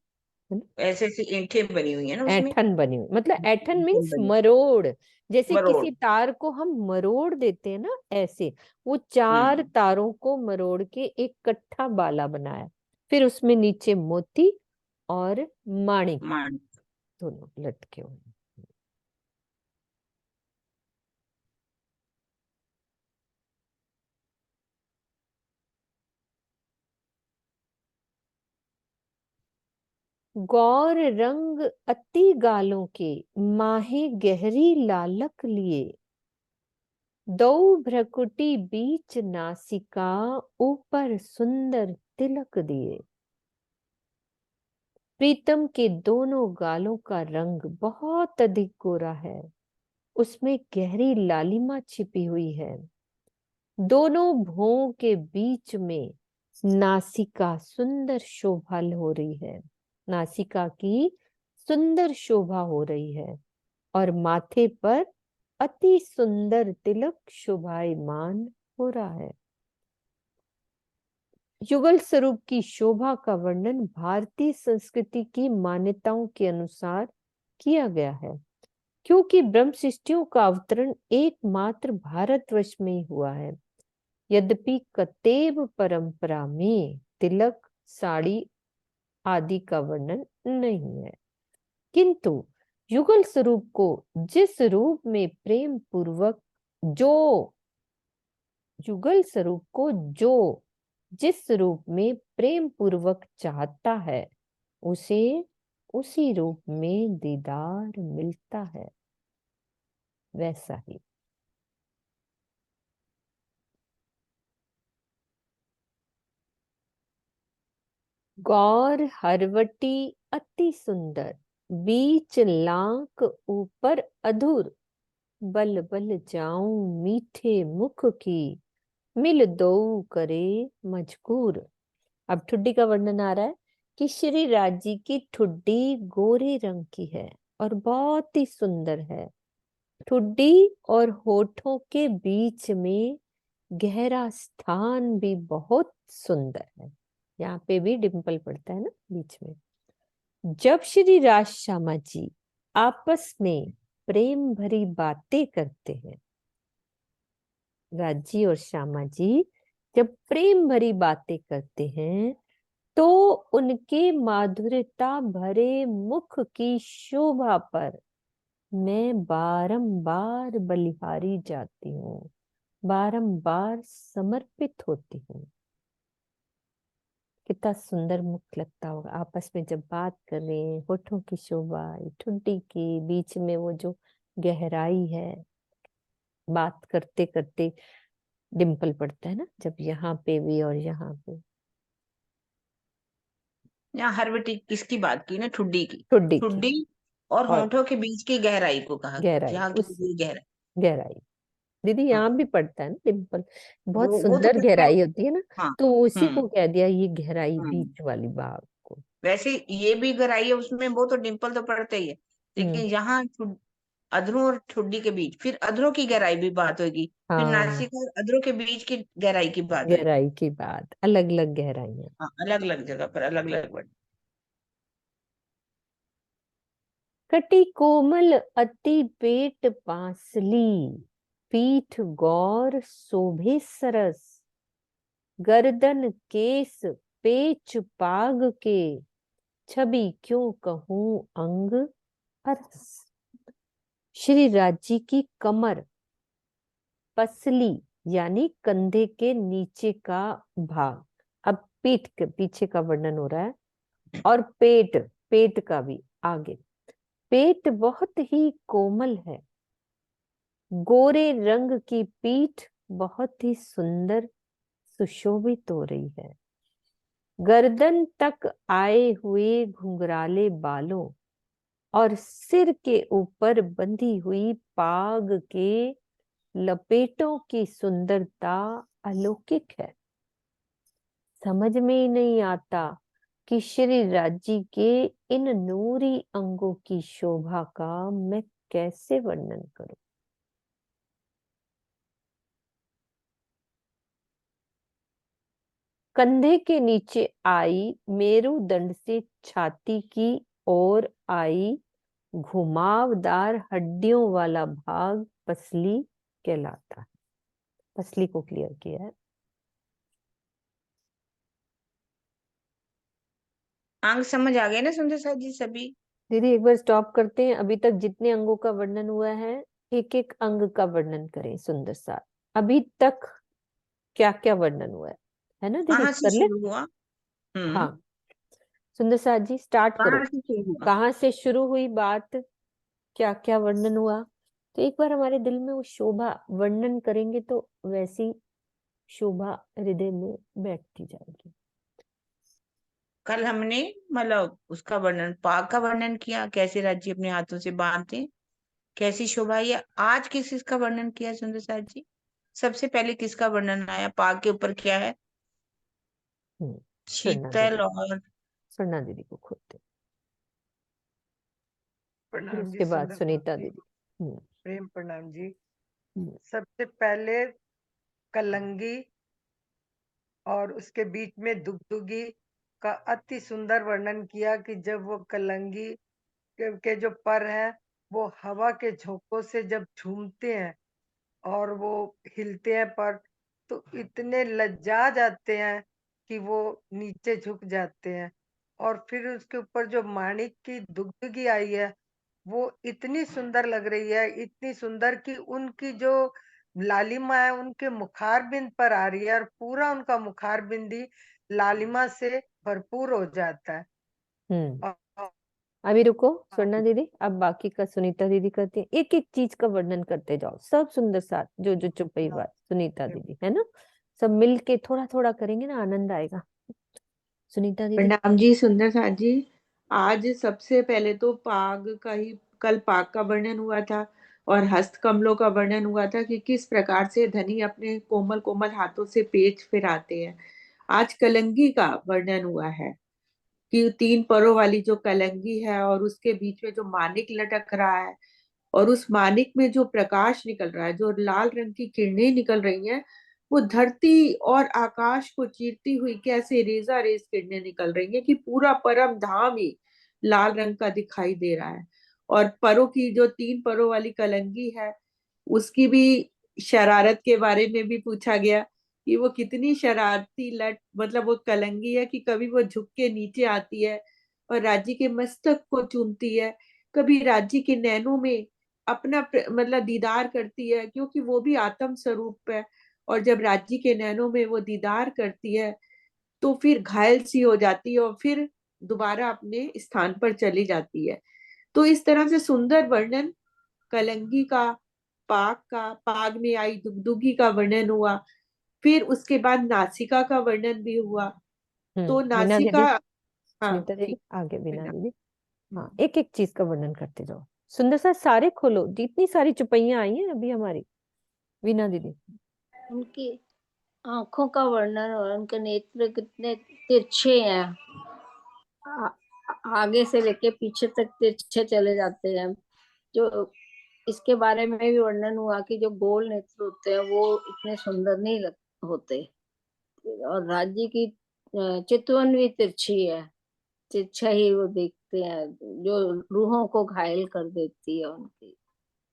ना। ऐसे ऐसी ईंटें बनी हुई है ना उसमें। ऐठन बनी हुई, मतलब ऐठन ईंटें मीन्स बनी, मरोड़, जैसे मरोड़। किसी तार को हम मरोड़ देते हैं ना, ऐसे वो चार हम्म, तारों को मरोड़ के एक कट्ठा बाला बनाया, फिर उसमें नीचे मोती और माणिक माणिक। दोनों लटके हुए। गौर रंग अति गालों के माहे गहरी लालक लिए, दो भ्रकुटी बीच नासिका ऊपर सुंदर तिलक दिए। प्रीतम के दोनों गालों का रंग बहुत अधिक गोरा है, उसमें गहरी लालिमा छिपी हुई है। दोनों भौं के बीच में नासिका सुंदर शोभा हो रही है, नासिका की सुंदर शोभा हो रही है, और माथे पर अति सुंदर तिलक शोभायमान हो रहा है। युगल स्वरूप की शोभा का वर्णन भारतीय संस्कृति की मान्यताओं के अनुसार किया गया है, क्योंकि ब्रह्म सृष्टियों का अवतरण एकमात्र भारतवर्ष में ही हुआ है। यद्यपि कतेब परंपरा में तिलक, साड़ी आदि का वर्णन नहीं है, किंतु युगल स्वरूप को जिस रूप में प्रेम पूर्वक जो युगल स्वरूप को जो जिस रूप में प्रेम पूर्वक चाहता है उसे उसी रूप में दीदार मिलता है, वैसा ही। गौर हरवटी अति सुंदर, बीच लांक ऊपर अधूर, बल बल जाऊं मीठे मुख की, मिल दो करे मजकूर। अब ठुड्डी का वर्णन आ रहा है कि श्री राज जी की ठुड्डी गोरे रंग की है और बहुत ही सुंदर है। ठुड्डी और होठों के बीच में गहरा स्थान भी बहुत सुंदर है, यहाँ पे भी डिंपल पड़ता है ना बीच में। जब श्री राज श्यामा जी आपस में प्रेम भरी बातें करते हैं, राजी और श्यामा जी जब प्रेम भरी बातें करते हैं तो उनके माधुर्यता भरे मुख की शोभा पर मैं बारंबार बलिहारी जाती हूँ, बारंबार समर्पित होती हूँ। कितना सुंदर मुख लगता होगा आपस में जब बात कर रहे हैं, होठों की शोभा, ठुड्डी की बीच में वो जो गहराई है, बात करते करते डिंपल पड़ता है ना, जब यहाँ पे भी और यहाँ पे। यहाँ हरवटी किसकी बात की ना, ठुड्डी की। ठुड्डी की ठुड्डी और और होठों के बीच की गहराई को कहा गया, गहराई, जहाँ की उस ये गहराई। गहराई दीदी यहाँ भी पड़ता है ना डिम्पल, बहुत वो तो सुंदर पता है। गहराई होती है ना, हाँ। तो उसी हम्म को कह दिया ये गहराई हम्म बीच वाली बात को। वैसे ये भी गहराई है उसमें, वो तो डिम्पल तो पड़ता ही है, लेकिन यहाँ अधरों और ठुड्डी के बीच, फिर अधरों की गहराई भी बात होगी, फिर हाँ, नासिका और अधरों के बीच की गहराई की बात होगी। गहराई की बात, अलग अलग गहराइयां। हाँ, अलग अलग जगह पर अलग अलग वर्ड। कटी कोमल अति पेट पांसली, पीठ गौर शोभे सरस, गर्दन केस पेच पाग के, छवि क्यों कहूं अंग अरस। श्री राज जी की कमर पसली यानी कंधे के नीचे का भाग, अब पीठ के पीछे का वर्णन हो रहा है, और पेट, पेट का भी आगे। पेट बहुत ही कोमल है, गोरे रंग की पीठ बहुत ही सुंदर सुशोभित हो रही है। गर्दन तक आए हुए घुंघराले बालों और सिर के ऊपर बंधी हुई पाग के लपेटों की सुंदरता अलौकिक है। समझ में ही नहीं आता कि श्री राज जी के इन नूरी अंगों की शोभा का मैं कैसे वर्णन करूं। कंधे के नीचे आई, मेरुदंड से छाती की ओर आई, घुमावदार हड्डियों वाला भाग पसली कहलाता है। पसली को क्लियर किया है। अंग समझ आ गए ना सुंदर साथ जी सभी? दीदी एक बार स्टॉप करते हैं, अभी तक जितने अंगों का वर्णन हुआ है एक एक अंग का वर्णन करें सुंदर सा। अभी तक क्या क्या वर्णन हुआ है ना दीदी, कहाँ से कर ले। शुरू हुआ? हाँ सुंदर साथ जी स्टार्ट करो, कहाँ से शुरू हुआ? कहाँ से शुरू हुई बात, क्या क्या वर्णन हुआ। तो एक बार हमारे दिल में वो शोभा वर्णन करेंगे तो वैसी शोभा हृदय में बैठती जाएगी। कल हमने मतलब उसका वर्णन, पाग का वर्णन किया, कैसे राज्य अपने हाथों से बांधते हैं, कैसी शोभा है। आज किसका वर्णन किया सुंदर साथ जी? सबसे पहले किसका वर्णन आया? पाग के ऊपर क्या है? स्वर्णा दीदी, शीतल और स्वर्णा दीदी को खोलते, फिर प्रणाम जी उसके बाद सुंदर सुनीता जी, दीदी। प्रेम प्रणाम जी। हम्म, सबसे पहले कलंगी और उसके बीच में दुगदुगी का अति सुंदर वर्णन किया कि जब वो कलंगी के जो पर है वो हवा के झोंकों से जब झूमते हैं और वो हिलते हैं पर, तो इतने लज्जा जाते हैं कि वो नीचे झुक जाते हैं। और फिर उसके ऊपर जो माणिक की दुगदुगी आई है वो इतनी सुंदर लग रही है, इतनी सुंदर कि उनकी जो लालिमा है उनके मुखारबिंद पर आ रही है और पूरा उनका मुखारबिंद ही लालिमा से भरपूर हो जाता है। हम्म और अभी रुको स्वर्णा दीदी, अब बाकी का सुनीता दीदी करती है। एक एक चीज का वर्णन करते जाओ, सब सुंदर साथ जो जो चुप गई बात सुनीता दीदी है ना, सब मिल के थोड़ा थोड़ा करेंगे ना, आनंद आएगा। सुनीता दीदी। प्रणाम जी सुंदर साथ जी। आज सबसे पहले तो पाग का ही, कल पाग का वर्णन हुआ था और हस्त कमलों का वर्णन हुआ था कि किस प्रकार से धनी अपने कोमल कोमल हाथों से पेच फिराते हैं। आज कलंगी का वर्णन हुआ है कि तीन परों वाली जो कलंगी है और उसके बीच में जो मानिक लटक रहा है और उस मानिक में जो प्रकाश निकल रहा है, जो लाल रंग की किरणें निकल रही हैं, वो धरती और आकाश को चीरती हुई कैसे रेजा रेज किरणें निकल रही हैं कि पूरा परम धाम ही लाल रंग का दिखाई दे रहा है। और परों की जो तीन परों वाली कलंगी है उसकी भी शरारत के बारे में भी पूछा गया कि वो कितनी शरारती लट, मतलब वो कलंगी है कि कभी वो झुक के नीचे आती है और राज्य के मस्तक को चूमती है, कभी राज्य के नैनों में अपना मतलब दीदार करती है क्योंकि वो भी आत्म स्वरूप है। और जब राज्य के नैनों में वो दीदार करती है तो फिर घायल सी हो जाती है और फिर दोबारा अपने स्थान पर चली जाती है। तो इस तरह से सुंदर वर्णन कलंगी का, पाग का, पाग में आई दुगदुगी का वर्णन हुआ, फिर उसके बाद नासिका का वर्णन भी हुआ। तो मीना नासिका, दीदी, हाँ सुनीता दीदी ठीक, आगे, बीना बिना, दीदी। हाँ एक एक चीज का वर्णन करते जाओ, सुंदर सा सारे खोलो, जितनी सारी चुपैयां आई हैं अभी हमारी, वीना दीदी। उनकी आंखों का वर्णन और उनके नेत्र कितने तिरछे हैं, आगे से लेके पीछे तक तिरछे चले जाते हैं। जो इसके बारे में भी वर्णन हुआ कि जो गोल नेत्र होते हैं वो इतने सुंदर नहीं होते। और राज्य की चितवन भी तिरछी है, तिरछा ही वो देखते हैं, जो रूहों को घायल कर देती है उनकी।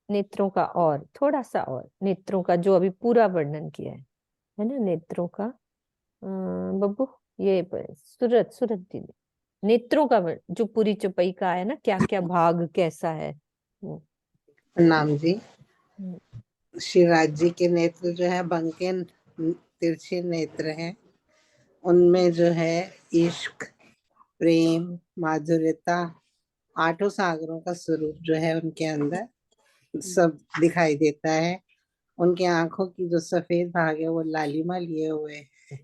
नेत्रों का और थोड़ा सा, और नेत्रों का जो अभी पूरा वर्णन किया है ना, नेत्रों का बब्बू, ये सूरत दीदी, नेत्रों का जो पूरी चौपाई का है ना, क्या क्या भाग कैसा है वो। प्रणाम जी। शिवराज जी के नेत्र जो है बंके तिरछे नेत्र हैं, उनमें जो है इश्क, प्रेम, माधुर्यता, आठों सागरों का स्वरूप जो है उनके अंदर सब दिखाई देता है। उनके आंखों की जो सफेद भाग है वो लालिमा लिए हुए है,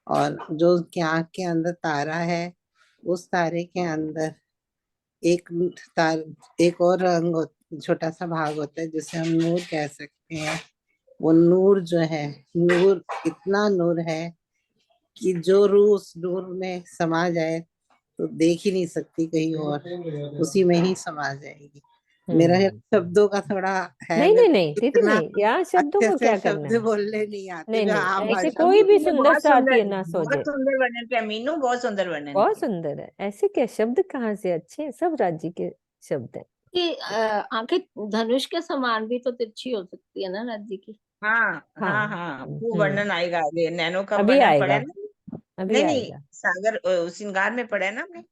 और जो उनकी आंख के अंदर तारा है, उस तारे के अंदर एक और रंग, छोटा सा भाग होता है जिसे हम नूर कह सकते हैं। वो नूर जो है, नूर इतना नूर है कि जो रूह उस नूर में समा जाए तो देख ही नहीं सकती कहीं और, उसी में ही समा जाएगी। मेरा शब्दों का थोड़ा है, नहीं दीदी, नहीं, यहाँ शब्दों को क्या करना शब्द है। बोलने नहीं आते, नहीं जो नहीं, आम ऐसे भाषा कोई भी तुमने सुंदर बहुत सा आती है सुंदर, ना बहुत सोझे। सुंदर वर्णन किया मीनू, बहुत सुंदर वर्णन बहुत किया। सुंदर है, ऐसे क्या शब्द कहाँ से अच्छे हैं, सब राज्य के शब्द हैं। कि आंखें धनुष के समान भी तो तिरछी हो सकती है ना राज्य की। हाँ हाँ, हाँ हाँ, वो वर्णन आएगा आगे, नैनो का अभी वर्णन पढ़ा आएगा, है ना। अभी नहीं, आएगा। सागर श्रृंगार में पढ़ा है ना हमने।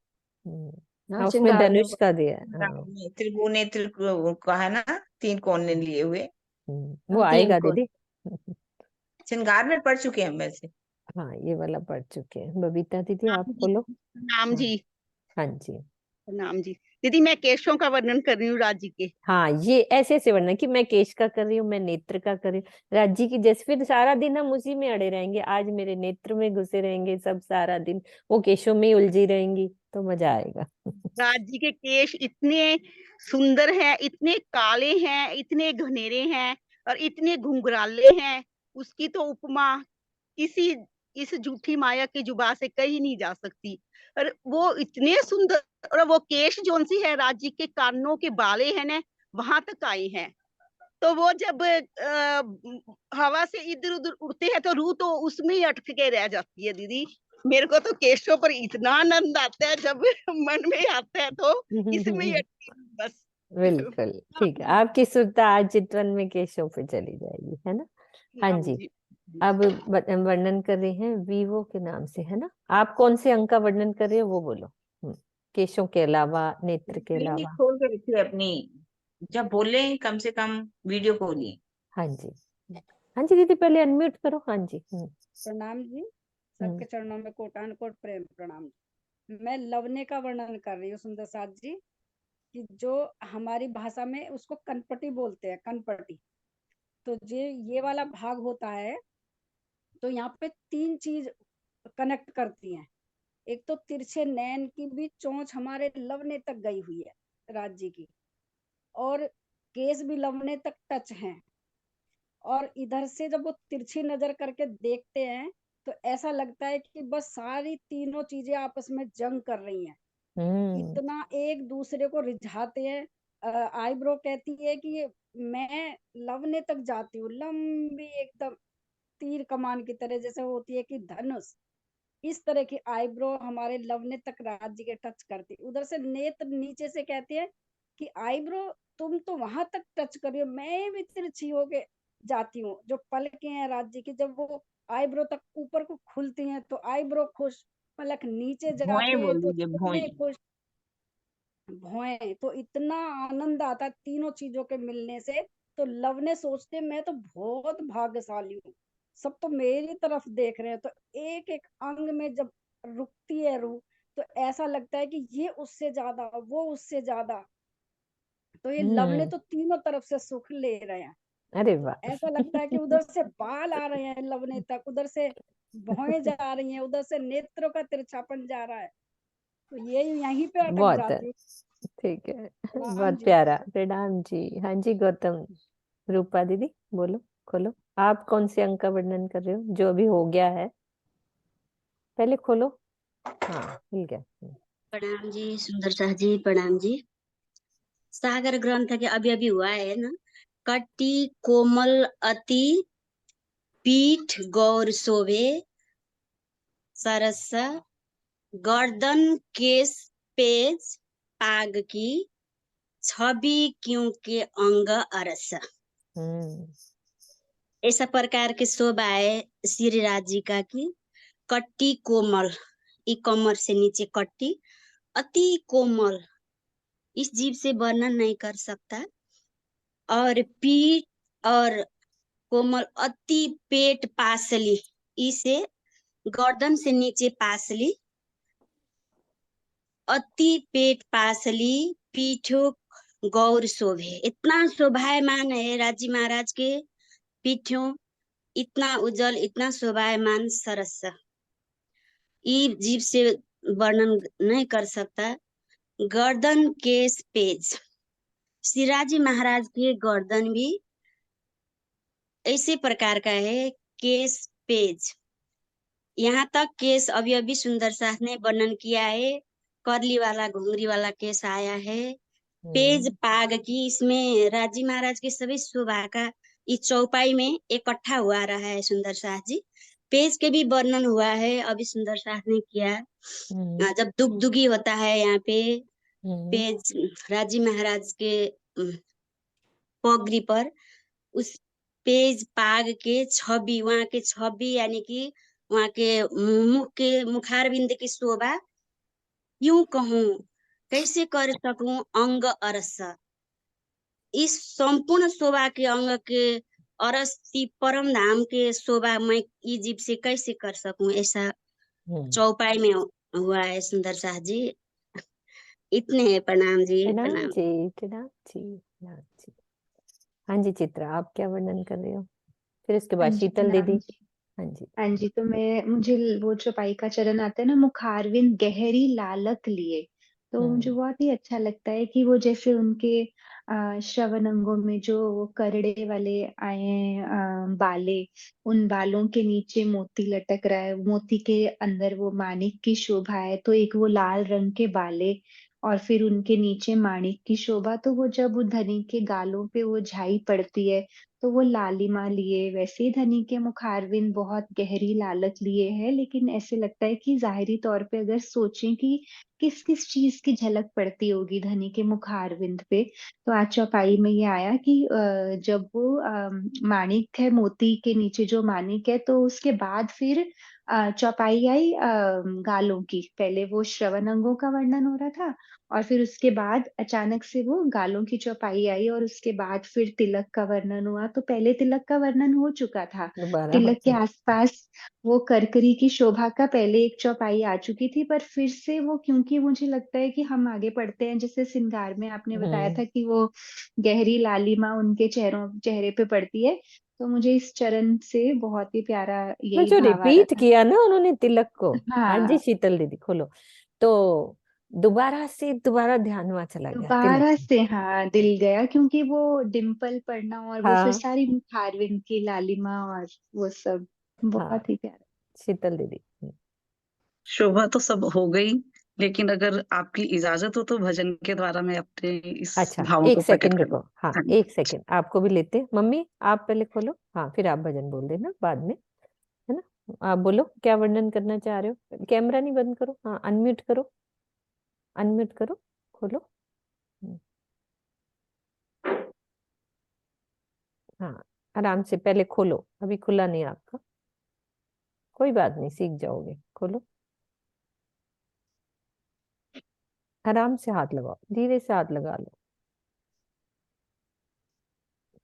हाँ, उसमें श्रृंगार में धनुष का दिया है। हाँ, त्रिभुवनेत्र का है ना, 3 कोने लिए हुए। वो तीन आएगा को। दीदी। श्रृंगार में पढ़ चुके हैं हम वैसे। हाँ, ये वाला पढ़ चुके हैं। बबीता दीदी आप नाम जी, बोलो। नाम जी, हाँ जी, नाम जी। दीदी मैं केशों का वर्णन कर रही हूँ राज्य के। हाँ, ये ऐसे ऐसे वर्णन कि मैं केश का कर रही हूँ, मैं नेत्र का कर रही हूँ, राज्य की, जैसे फिर सारा दिन हम उसी में अड़े रहेंगे, आज मेरे नेत्र में घुसे रहेंगे सब सारा दिन, वो केशों में ही उलझी रहेंगी, तो मजा आएगा। राज्य के केश इतने सुंदर हैं, इतने काले हैं, इतने घनेरे हैं और इतने घुंघराले हैं, उसकी तो उपमा किसी इस झूठी माया की जुबा से कही नहीं जा सकती। और वो इतने सुंदर, और वो केश जोन सी है राज्य के कानों के बाले हैं ना, वहां तक आए हैं। तो वो जब हवा से इधर उधर उड़ते हैं तो रूह तो उसमें ही अटक के रह जाती है दीदी। मेरे को तो केशों पर इतना आनंद आता है, जब मन में आता है तो इसमें ही अटकी हूँ बस। बिल्कुल ठीक है, आपकी सुरता आज चितवन में केशों पे चली जाएगी, है ना। हाँ हाँ जी, जी। अब वर्णन कर रहे हैं वीवो के नाम से, है ना। आप कौन से अंक का वर्णन कर रहे हो वो बोलो। केशों के अलावा, नेत्र के स्क्रीन अलावा। खोल के रखिए अपनी, जब बोले कम से कम वीडियो खोलिए। हाँ जी, हाँ जी दीदी, पहले अनम्यूट करो। हाँ जी। प्रणाम जी, सबके चरणों में कोटान कोट प्रेम प्रणाम। मैं लवने का वर्णन कर रही हूँ सुंदर साथ जी, कि जो हमारी भाषा में उसको कनपटी बोलते हैं, कनपटी। तो ये वाला भाग होता है, तो यहाँ पे 3 चीज कनेक्ट करती हैं। एक तो तिरछे नैन की भी चोंच हमारे लवने तक गई हुई है राज्य की, और केस भी लवने तक टच हैं। और इधर से जब वो तिरछी नजर करके देखते हैं तो ऐसा लगता है कि बस सारी तीनों चीजें आपस में जंग कर रही हैं, इतना एक दूसरे को रिझाते हैं। आईब्रो कहती है कि मैं लवने तक जाती हूँ, लंबी एकदम तीर कमान की तरह, जैसे होती है कि धनुष, इस तरह की आईब्रो हमारे लवने तक राज्य के टच करती। उधर से नेत्र नीचे से कहती है कि आईब्रो तुम तो वहां तक टच कर रही हो, मैं भी तिरछी होके जाती हूँ। जो पलकें हैं राज्य की, जब वो आईब्रो तक ऊपर को खुलती हैं तो आईब्रो खुश, पलक नीचे भौएं जाते हैं बोल तो दीजिए, भौएं। इतने खुश, भौएं। तो इतना आनंद आता है तीनों चीजों के मिलने से। तो लवने सोचते मैं तो बहुत भाग्यशाली हूँ, सब तो मेरी तरफ देख रहे हैं। तो एक एक अंग में जब रुकती है रूह, तो ऐसा लगता है कि ये उससे ज्यादा, वो उससे ज्यादा। तो ये लवने तो तीनों तरफ से सुख ले रहे हैं। अरे तो वाह। ऐसा लगता है कि उधर से बाल आ रहे हैं लवने तक, उधर से भौएं जा रही हैं, उधर से नेत्रों का तिरछापन जा रहा है। तो ये यहीं पे अटक बहुत है, जाती ठीक है, है। बहुत प्यारा, प्रणाम जी। हाँ जी गौतम, रूपा दीदी बोलो। खोलो। आप कौन से अंग का वर्णन कर रहे हो जो अभी हो गया है? पहले खोलो। हाँ, मिल गया। प्रणाम जी सुंदर शाह जी, प्रणाम जी। सागर ग्रंथ के अभी अभी हुआ है ना। कटी कोमल अति पीठ गौर शोभे सरस गर्दन केश पेज पाग की छवि क्यों के अंग अरस। ऐसा प्रकार के शोभा है श्री राज जी का की कट्टी कोमल, ई कमर से नीचे कट्टी, अति कोमल, इस जीव से वर्णन नहीं कर सकता। और पीठ और कोमल, अति पेट पासली, इसे गर्दन से नीचे पासली, अति पेट पासली पीठो गौर शोभे। इतना शोभायमान है राजी महाराज के पीठों, इतना उज्जवल, इतना शोभायमान सरस, ई जीव से वर्णन नहीं कर सकता। गर्दन केश पेज, शिवाजी महाराज के गर्दन भी ऐसे प्रकार का है, केश पेज, यहाँ तक केस अभी अभी सुंदर शाह ने वर्णन किया है, करली वाला घुंगरी वाला केस आया है। पेज पाग की, इसमें राजी महाराज के सभी शोभा का इस चौपाई में इकट्ठा हुआ रहा है सुंदर शाह जी। पेज के भी वर्णन हुआ है अभी सुंदर शाह ने किया। जब दुगदुगी होता है यहाँ पे पेज राजी महाराज के पगड़ी पर, उस पेज पाग के छवि, वहाँ के छवि यानी कि वहाँ के मुख के मुखार बिंद की शोभा यूं कहूं, कैसे कर सकूं अंग अरस, इस संपूर्ण शोभा के अंग के अरस परम धाम के शोभा मैं ई जीव से कैसे कर सकूं, ऐसा चौपाई में हुआ है सुंदर शाह जी। इतने हैं, प्रणाम जी। प्रणाम जी, प्रणाम जी, प्रणाम जी। हाँ जी चित्रा, आप क्या वर्णन कर रहे हो? फिर इसके बाद शीतल दीदी। हाँ जी। हाँ जी, तो मुझे वो चौपाई का चरण आता है ना, मुखारविंद गहरी लालक लिए, तो मुझे बहुत ही अच्छा लगता है कि वो जैसे उनके श्रवण अंगों में जो वो करड़े वाले आए हैं बाले, उन बालों के नीचे मोती लटक रहा है, मोती के अंदर वो माणिक की शोभा है, तो एक वो लाल रंग के बाले और फिर उनके नीचे माणिक की शोभा, तो वो जब वो धनी के गालों पे वो झाई पड़ती है तो वो लालिमा लिए, वैसे ही धनी के मुखारविंद बहुत गहरी लालक लिए है। लेकिन ऐसे लगता है कि जाहिरी तौर पे अगर सोचें कि किस किस चीज की झलक पड़ती होगी धनी के मुखारविंद पे, तो आज चौपाई में ये आया कि जब वो माणिक है, मोती के नीचे जो माणिक है, तो उसके बाद फिर चौपाई आई गालों की। पहले वो श्रवण अंगों का वर्णन हो रहा था और फिर उसके बाद अचानक से वो गालों की चौपाई आई और उसके बाद फिर तिलक का वर्णन हुआ। तो पहले तिलक का वर्णन हो चुका था, तिलक के आसपास वो करकरी की शोभा का पहले एक चौपाई आ चुकी थी, पर फिर से वो, क्योंकि मुझे लगता है कि हम आगे पढ़ते हैं, जैसे श्रृंगार में आपने बताया था कि वो गहरी लालिमा उनके चेहरे पे पड़ती है, तो मुझे इस चरण से बहुत ही प्यारा यही जो भाव आ रहा रिपीट था। किया ना उन्होंने तिलक को। हाँ जी हाँ, शीतल दीदी खोलो। तो दोबारा ध्यान वहां चला गया तिलक। दोबारा से हाँ दिल गया, क्योंकि वो डिम्पल पड़ना और वो फिर हाँ सारी मुखारविंद की लालिमा और वो सब हाँ बहुत ही प्यारा। शीतल दीदी। शोभा तो सब हो गई, लेकिन अगर आपकी इजाजत हो तो भजन के द्वारा मैं अपने इस अच्छा भावों एक को प्रकट सेकंड रुको। करूँ। हाँ हाँ एक सेकंड आपको भी लेते। मम्मी आप पहले खोलो, हाँ फिर आप भजन बोल देना बाद में, है ना? आप बोलो क्या वर्णन करना चाह रहे हो। कैमरा नहीं बंद करो, हाँ अनम्यूट करो, अनम्यूट करो, खोलो। हाँ आराम से पहले खोलो, अभी खुला नहीं आपका, कोई बात नहीं सीख जाओगे। खोलो, आराम से हाथ लगाओ, धीरे से हाथ लगा लो।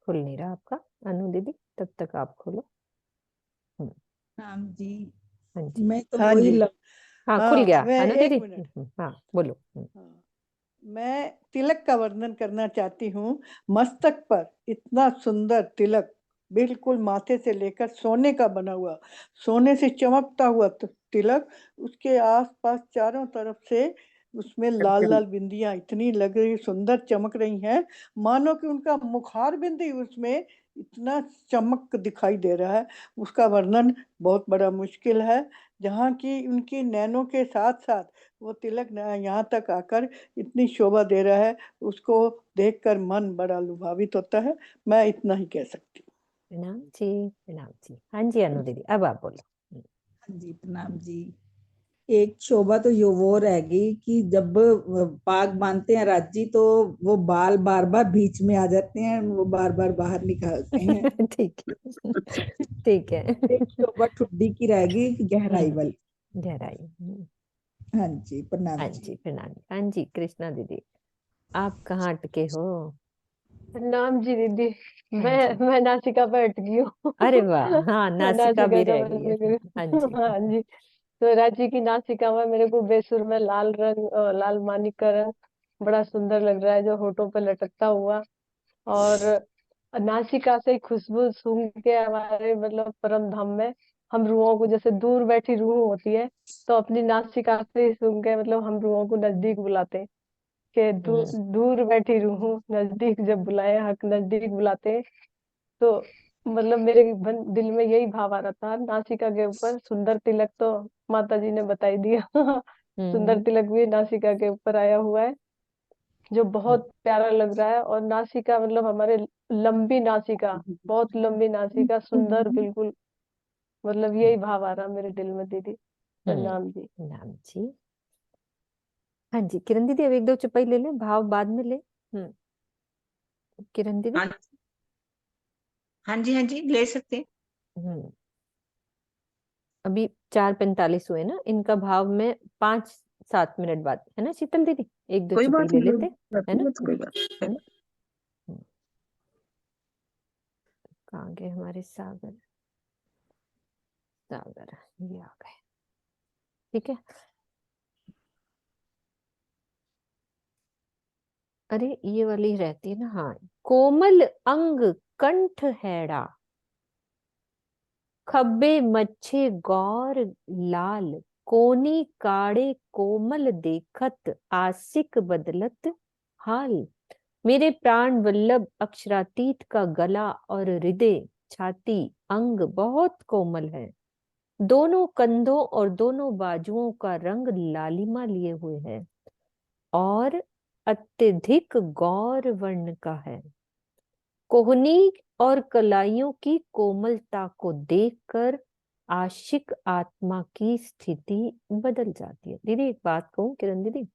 खुल नहीं रहा आपका अनु दीदी, तब तक आप खोलो। राम जी, हाँ जी मैं तो हाँ वही जी। हाँ खुल हाँ, गया मैं अनु एक दीदी। मिनट। हाँ बोलो। हाँ, मैं तिलक का वर्णन करना चाहती हूँ। मस्तक पर इतना सुंदर तिलक, बिल्कुल माथे से लेकर सोने का बना हुआ, सोने से चमकता हुआ तिलक, उसके आसपास चारों तरफ से उसमें लाल लाल बिंदियां इतनी लग रही, सुंदर चमक रही हैं, मानो कि उनका मुखार बिंदी उसमें इतना चमक दिखाई दे रहा है, उसका वर्णन बहुत बड़ा मुश्किल है। जहाँ की उनकी नैनों के साथ साथ वो तिलक यहाँ तक आकर इतनी शोभा दे रहा है, उसको देखकर मन बड़ा लुभावित होता है। मैं इतना ही कह सकती हूँ। प्रणाम जी, प्रणाम जी। हाँ जी अनु दीदी, अब आप बोलो। हाँ जी प्रणाम जी। एक शोभा तो यो वो रहेगी कि जब पाग बांधते हैं राजी, तो वो बाल बार बार बीच में आ जाते हैं, वो बार बार बाहर निकालते हैं। ठीक है, ठीक है। एक शोभा ठुड्डी की रहेगी, गहराई वाली। गहराई। हाँ जी प्रणाम हाँ जी। जी प्रणाम। हाँ जी कृष्णा दीदी, आप कहाँ अटके हो? प्रणाम जी दीदी। हाँ जी। मैं नासिका पे अटकी हूँ। अरे वाह, हाँ नासिका भी नासिका का रह गई है। वर्णन हाँ जी। हाँ जी। तो रांची की नासिका में मेरे को बेसुर में लाल रंग, लाल मानिक का रंग बड़ा सुंदर लग रहा है, जो होठों पे लटकता हुआ। और नासिका से खुशबू सूंघ के हमारे मतलब परम धाम में हम रूहों को, जैसे दूर बैठी रूह होती है, तो अपनी नासिका से ही सूंघ के मतलब हम रूहों को नजदीक बुलाते हैं। कि दूर बैठी रूह नजदीक जब बुलाए, हक नजदीक बुलाते हैं। तो मतलब मेरे दिल में यही भाव आ रहा था। नासिका के ऊपर सुंदर तिलक तो माता जी ने बता ही दिया। सुंदर तिलक भी नासिका के ऊपर आया हुआ है, जो बहुत प्यारा लग रहा है। और नासिका मतलब हमारे लंबी नासिका, बहुत लंबी नासिका, सुंदर बिल्कुल, मतलब यही भाव आ रहा मेरे दिल में दीदी। प्रणाम जी। प्रणाम जी। हाँ जी किरण दीदी, अब एक दो चुपाई ले ले, भाव बाद में ले। किरण दीदी। हाँ जी, हाँ जी ले सकते हैं। अभी 4:45 हुए ना, इनका भाव में 5-7 मिनट बाद है ना शीतल दीदी, एक दो कोई चुपाई बात ले नहीं, लेते, है ना? कोई बात है ना? कहाँ गए हमारे सागर? सागर ये आ गए, ठीक है। अरे ये वाली रहती है ना, हाँ। कोमल अंग कंठ हैड़ा, खब्बे मच्छे गौर लाल, कोनी काड़े कोमल देखत, आशिक बदलत हाल। मेरे प्राण वल्लभ अक्षरातीत का गला और हृदय छाती अंग बहुत कोमल है। दोनों कंधों और दोनों बाजुओं का रंग लालिमा लिए हुए है और अत्यधिक गौर वर्ण का है। कोहनी और कलाइयों की कोमलता को देखकर आशिक आत्मा की स्थिति बदल जाती है। दीदी एक बात कहूं किरण दीदी,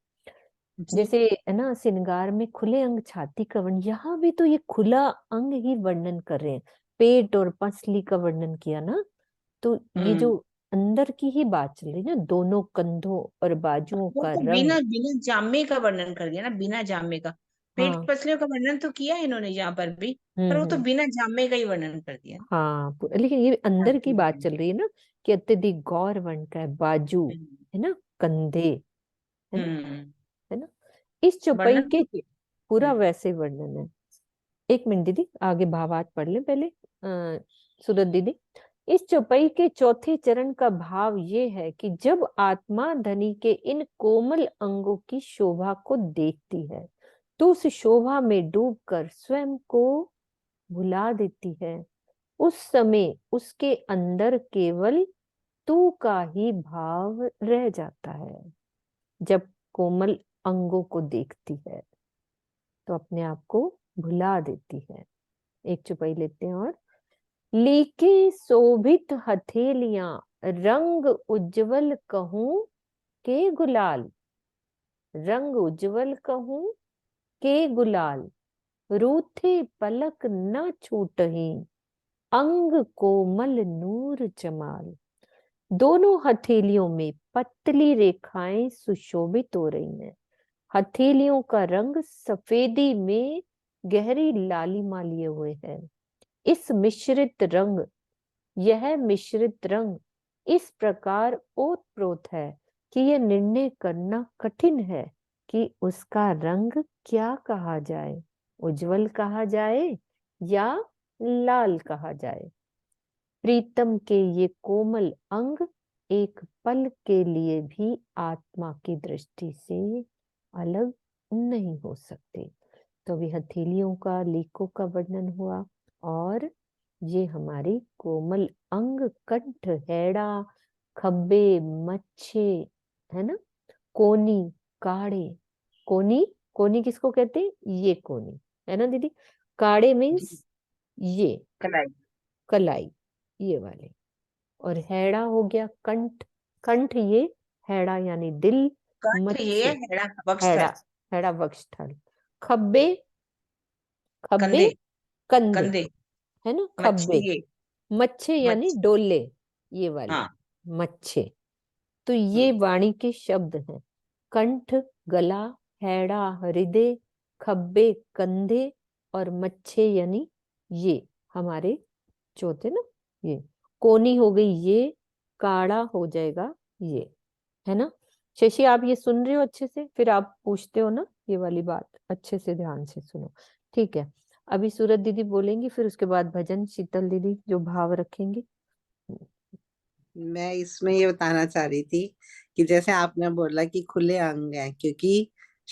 जैसे है ना श्रृंगार में खुले अंग छाती का वर्णन, यहाँ भी तो ये खुला अंग ही वर्णन कर रहे हैं। पेट और पसली का वर्णन किया ना, तो ये जो अंदर की ही बात चल रही है ना, दोनों कंधों और बाजुओं वो का तो रंग। बिना बिना जामे का वर्णन कर दिया ना, बिना जामे का। पेट हाँ। पसलियों का वर्णन तो किया है इन्होंने यहाँ पर भी, पर वो तो हम्म। बिना जामे का ही वर्णन कर दिया। हाँ लेकिन ये अंदर की बात चल रही है ना, कि अत्यधिक गौर वर्ण का है, बाजू है ना, कंधे है ना, है ना। इस चौपाई वर्णन के तो पूरा वैसे वर्णन है। एक मिनट दीदी, आगे भावार्थ पढ़ ले पहले। सूरत दीदी, इस चौपाई के चौथे चरण का भाव ये है कि जब आत्मा धनी के इन कोमल अंगों की शोभा को देखती है, तो उस शोभा में डूबकर स्वयं को भुला देती है। उस समय उसके अंदर केवल तू का ही भाव रह जाता है। जब कोमल अंगों को देखती है तो अपने आप को भुला देती है। एक चुपाई लेते हैं और। लीके शोभित हथेलियां, रंग उज्जवल कहूं के गुलाल, रंग उज्जवल कहूं के गुलाल, रूठे पलक न छूटही, अंग कोमल नूर जमाल। दोनों हथेलियों में पतली रेखाएं सुशोभित हो रही हैं। हथेलियों का रंग सफेदी में गहरी लालिमा लिए हुए है। यह मिश्रित रंग इस प्रकार ओतप्रोत है कि यह निर्णय करना कठिन है कि उसका रंग क्या कहा जाए, उज्जवल कहा जाए या लाल कहा जाए। प्रीतम के ये कोमल अंग एक पल के लिए भी आत्मा की दृष्टि से अलग नहीं हो सकते। तो अभी हथेलियों का, लीकों का वर्णन हुआ, और ये हमारी कोमल अंग, कंठ, हैड़ा, खब्बे, मच्छे, है ना, कोनी, काड़े। कोनी, कोनी किसको कहते हैं? ये कोनी, है ना दीदी। काड़े मीन्स ये कलाई। कलाई, ये वाले। और हैड़ा हो गया कंठ, कंठ ये हैड़ा यानी दिल। कंठ ये मच्छे, हैड़ा वक्षस्थल। हैड़ा, हैड़ा वक्षस्थल। खब्बे, खब्बे कंधे, कंधे, कंधे। है ना, मच्छी खब्बे। ये मच्छे यानी मच्छी। डोले, ये वाले हाँ। मच्छे। तो ये वाणी के शब्द हैं। कंठ, गला, हैड़ा, हृदय, खब्बे, कंधे, और मच्छे यानी ये हमारे चौथे ना। ये कोनी हो गई, ये काड़ा हो जाएगा ये, है ना। शशि आप ये सुन रहे हो अच्छे से? फिर आप पूछते हो ना ये वाली बात, अच्छे से ध्यान से सुनो, ठीक है। अभी सूरत दीदी बोलेंगी, फिर उसके बाद भजन शीतल दीदी जो भाव रखेंगी। मैं इसमें ये बताना चाह रही थी कि जैसे आपने बोला कि खुले अंग है, क्योंकि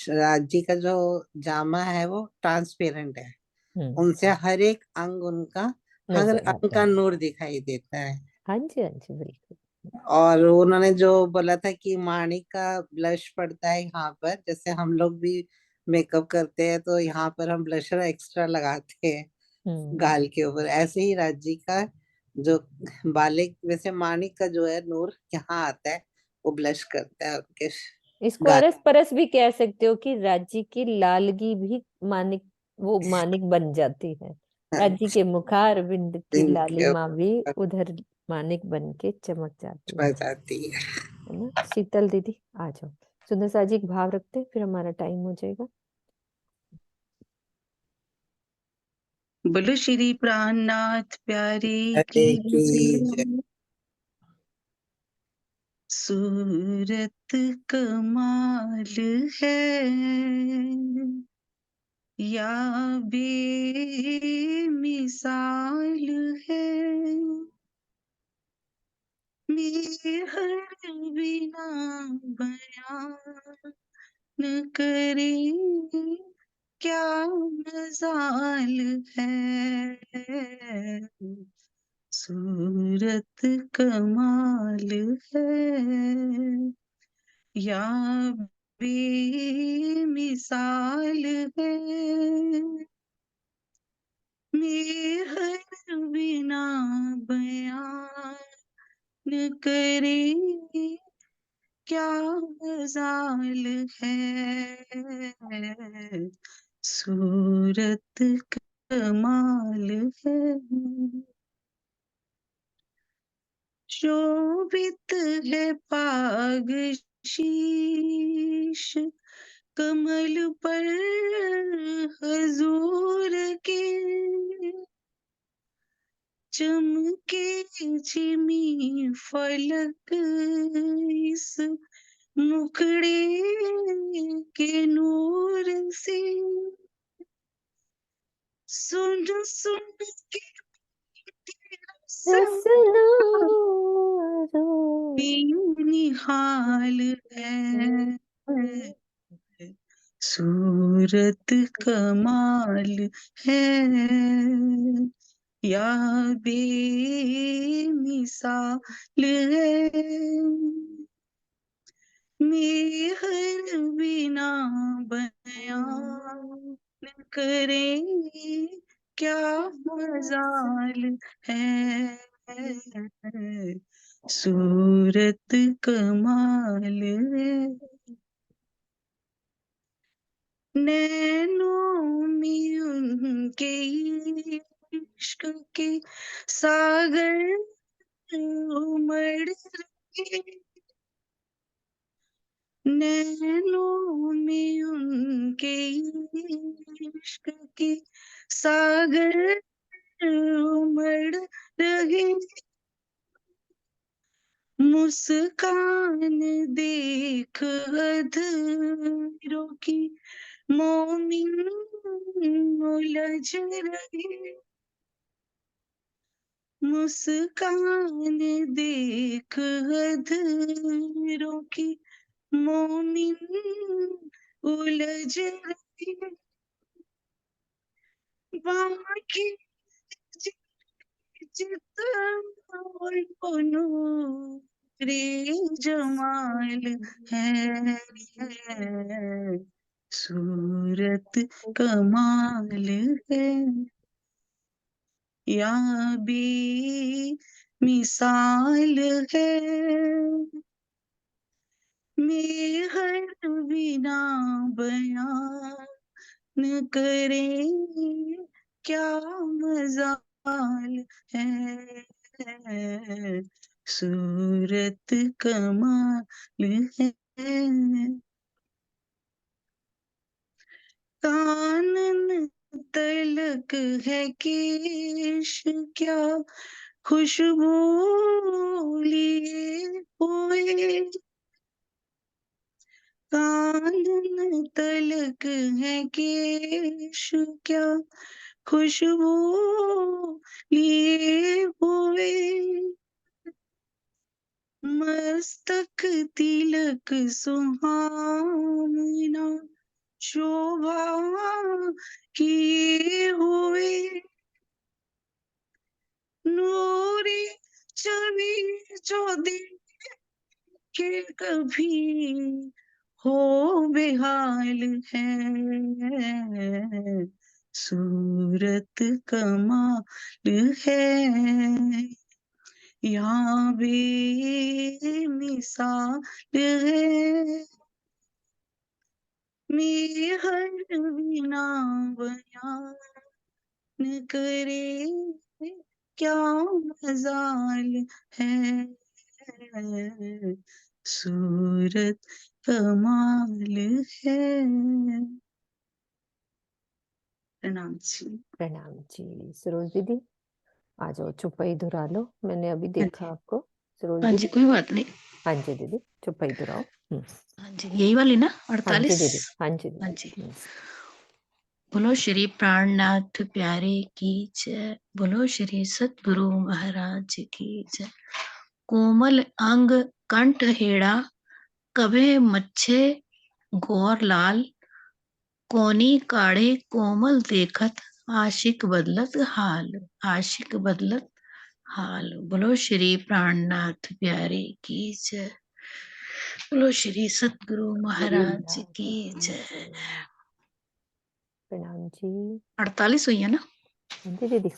राज्य का जो जामा है वो ट्रांसपेरेंट है, उनसे हर एक अंग उनका, हर नजर अंग आता का है। नूर दिखाई देता है। हाँ जी, हाँ जी, बिल्कुल। और उन्होंने जो बोला था कि माणिक का ब्लश पड़ता है यहाँ पर, जैसे हम लोग भी मेकअप करते हैं तो यहाँ पर हम ब्लशर एक्स्ट्रा लगाते हैं गाल के ऊपर, ऐसे ही राज्य का जो बालिक, वैसे माणिक का जो है नूर यहाँ आता है, वो ब्लश करता है उनके इसको गाल। अरस परस भी कह सकते हो कि राज्य की लालगी भी मानिक, वो मानिक बन जाती है। राज्य के मुखार बिंद की इनके लालिमा भी उधर मानिक बन के चमक जाती है जाती है। ना। शीतल दीदी आ जाओ। सुंदर सा जी एक भाव रखते हैं, फिर हमारा टाइम हो जाएगा। बोलो श्री प्राणनाथ प्यारे की हरे की जय। जय। सूरत कमाल है या बेमिसाल है, मेहर बिना बयान न करे क्या मजाल है। सूरत कमाल है या बेमिसाल है, मेहर बिना बयान न करे क्या मजाल है। सूरत कमाल है। शोभित है पाग शीश कमल पर हजूर के, चमके छिमी फलक इस मुखड़े के नूर से, सुन सुन के रसना निहाल है। सूरत कमाल है या बेमिसाल है, मेहर बिना बयान करे क्या मजाल है। सूरत कमाल है। नैनों में उनके इश्क के सागर उमड़ रहे, नैनों में उनके इश्क के सागर उमड़ रहे, मुस्कान देख अधरों की मोमिन उलझ रहे, मुस्कान देख अधरों की मोमिन उलझ रहे, बाकी चितौल रे जमाल है, सूरत कमाल है, या भी मिसाल है, मेहर बिना बयान करे, क्या मजाल है, सूरत कमाल है, कानन तलक है केश क्या, खुशबू लिए हुए, कानन तलक है केश क्या, खुशबू लिए हुए, मस्तक तिलक सुहावना, शोभा किए हुए, नूरी छवि जो देखे कभी हो बेहाल है, सूरत कमाल है, यहाँ बेमिसाल है, मेहर बिना बयान करे, क्या मजाल है, सूरत कमाल है। प्रणाम जी। प्रणाम जी। सरोज दीदी आ जाओ, चुपई धुरा लो। मैंने अभी देखा आपको। सरोज हाँ जी, दीदी। कोई बात नहीं। हाँ जी दीदी, चुपई धुराओ। हाँ जी, यही वाली ना, हाँ जी 48। दीदी, हाँ जी हाँ दीदी। जी। बोलो श्री प्राणनाथ प्यारे की जय, बोलो श्री सतगुरु महाराज की जय। कोमल अंग कंठ हेड़ा, कभे मच्छे गौर लाल, कोनी काढ़े कोमल देखत, आशिक बदलत हाल, आशिक बदलत हाल। बोलो श्री प्राणनाथ प्यारे की जय, बोलो श्री सतगुरु महाराज की जय। प्रणाम जी। 48 हुई है ना? हाँ जी दीदी।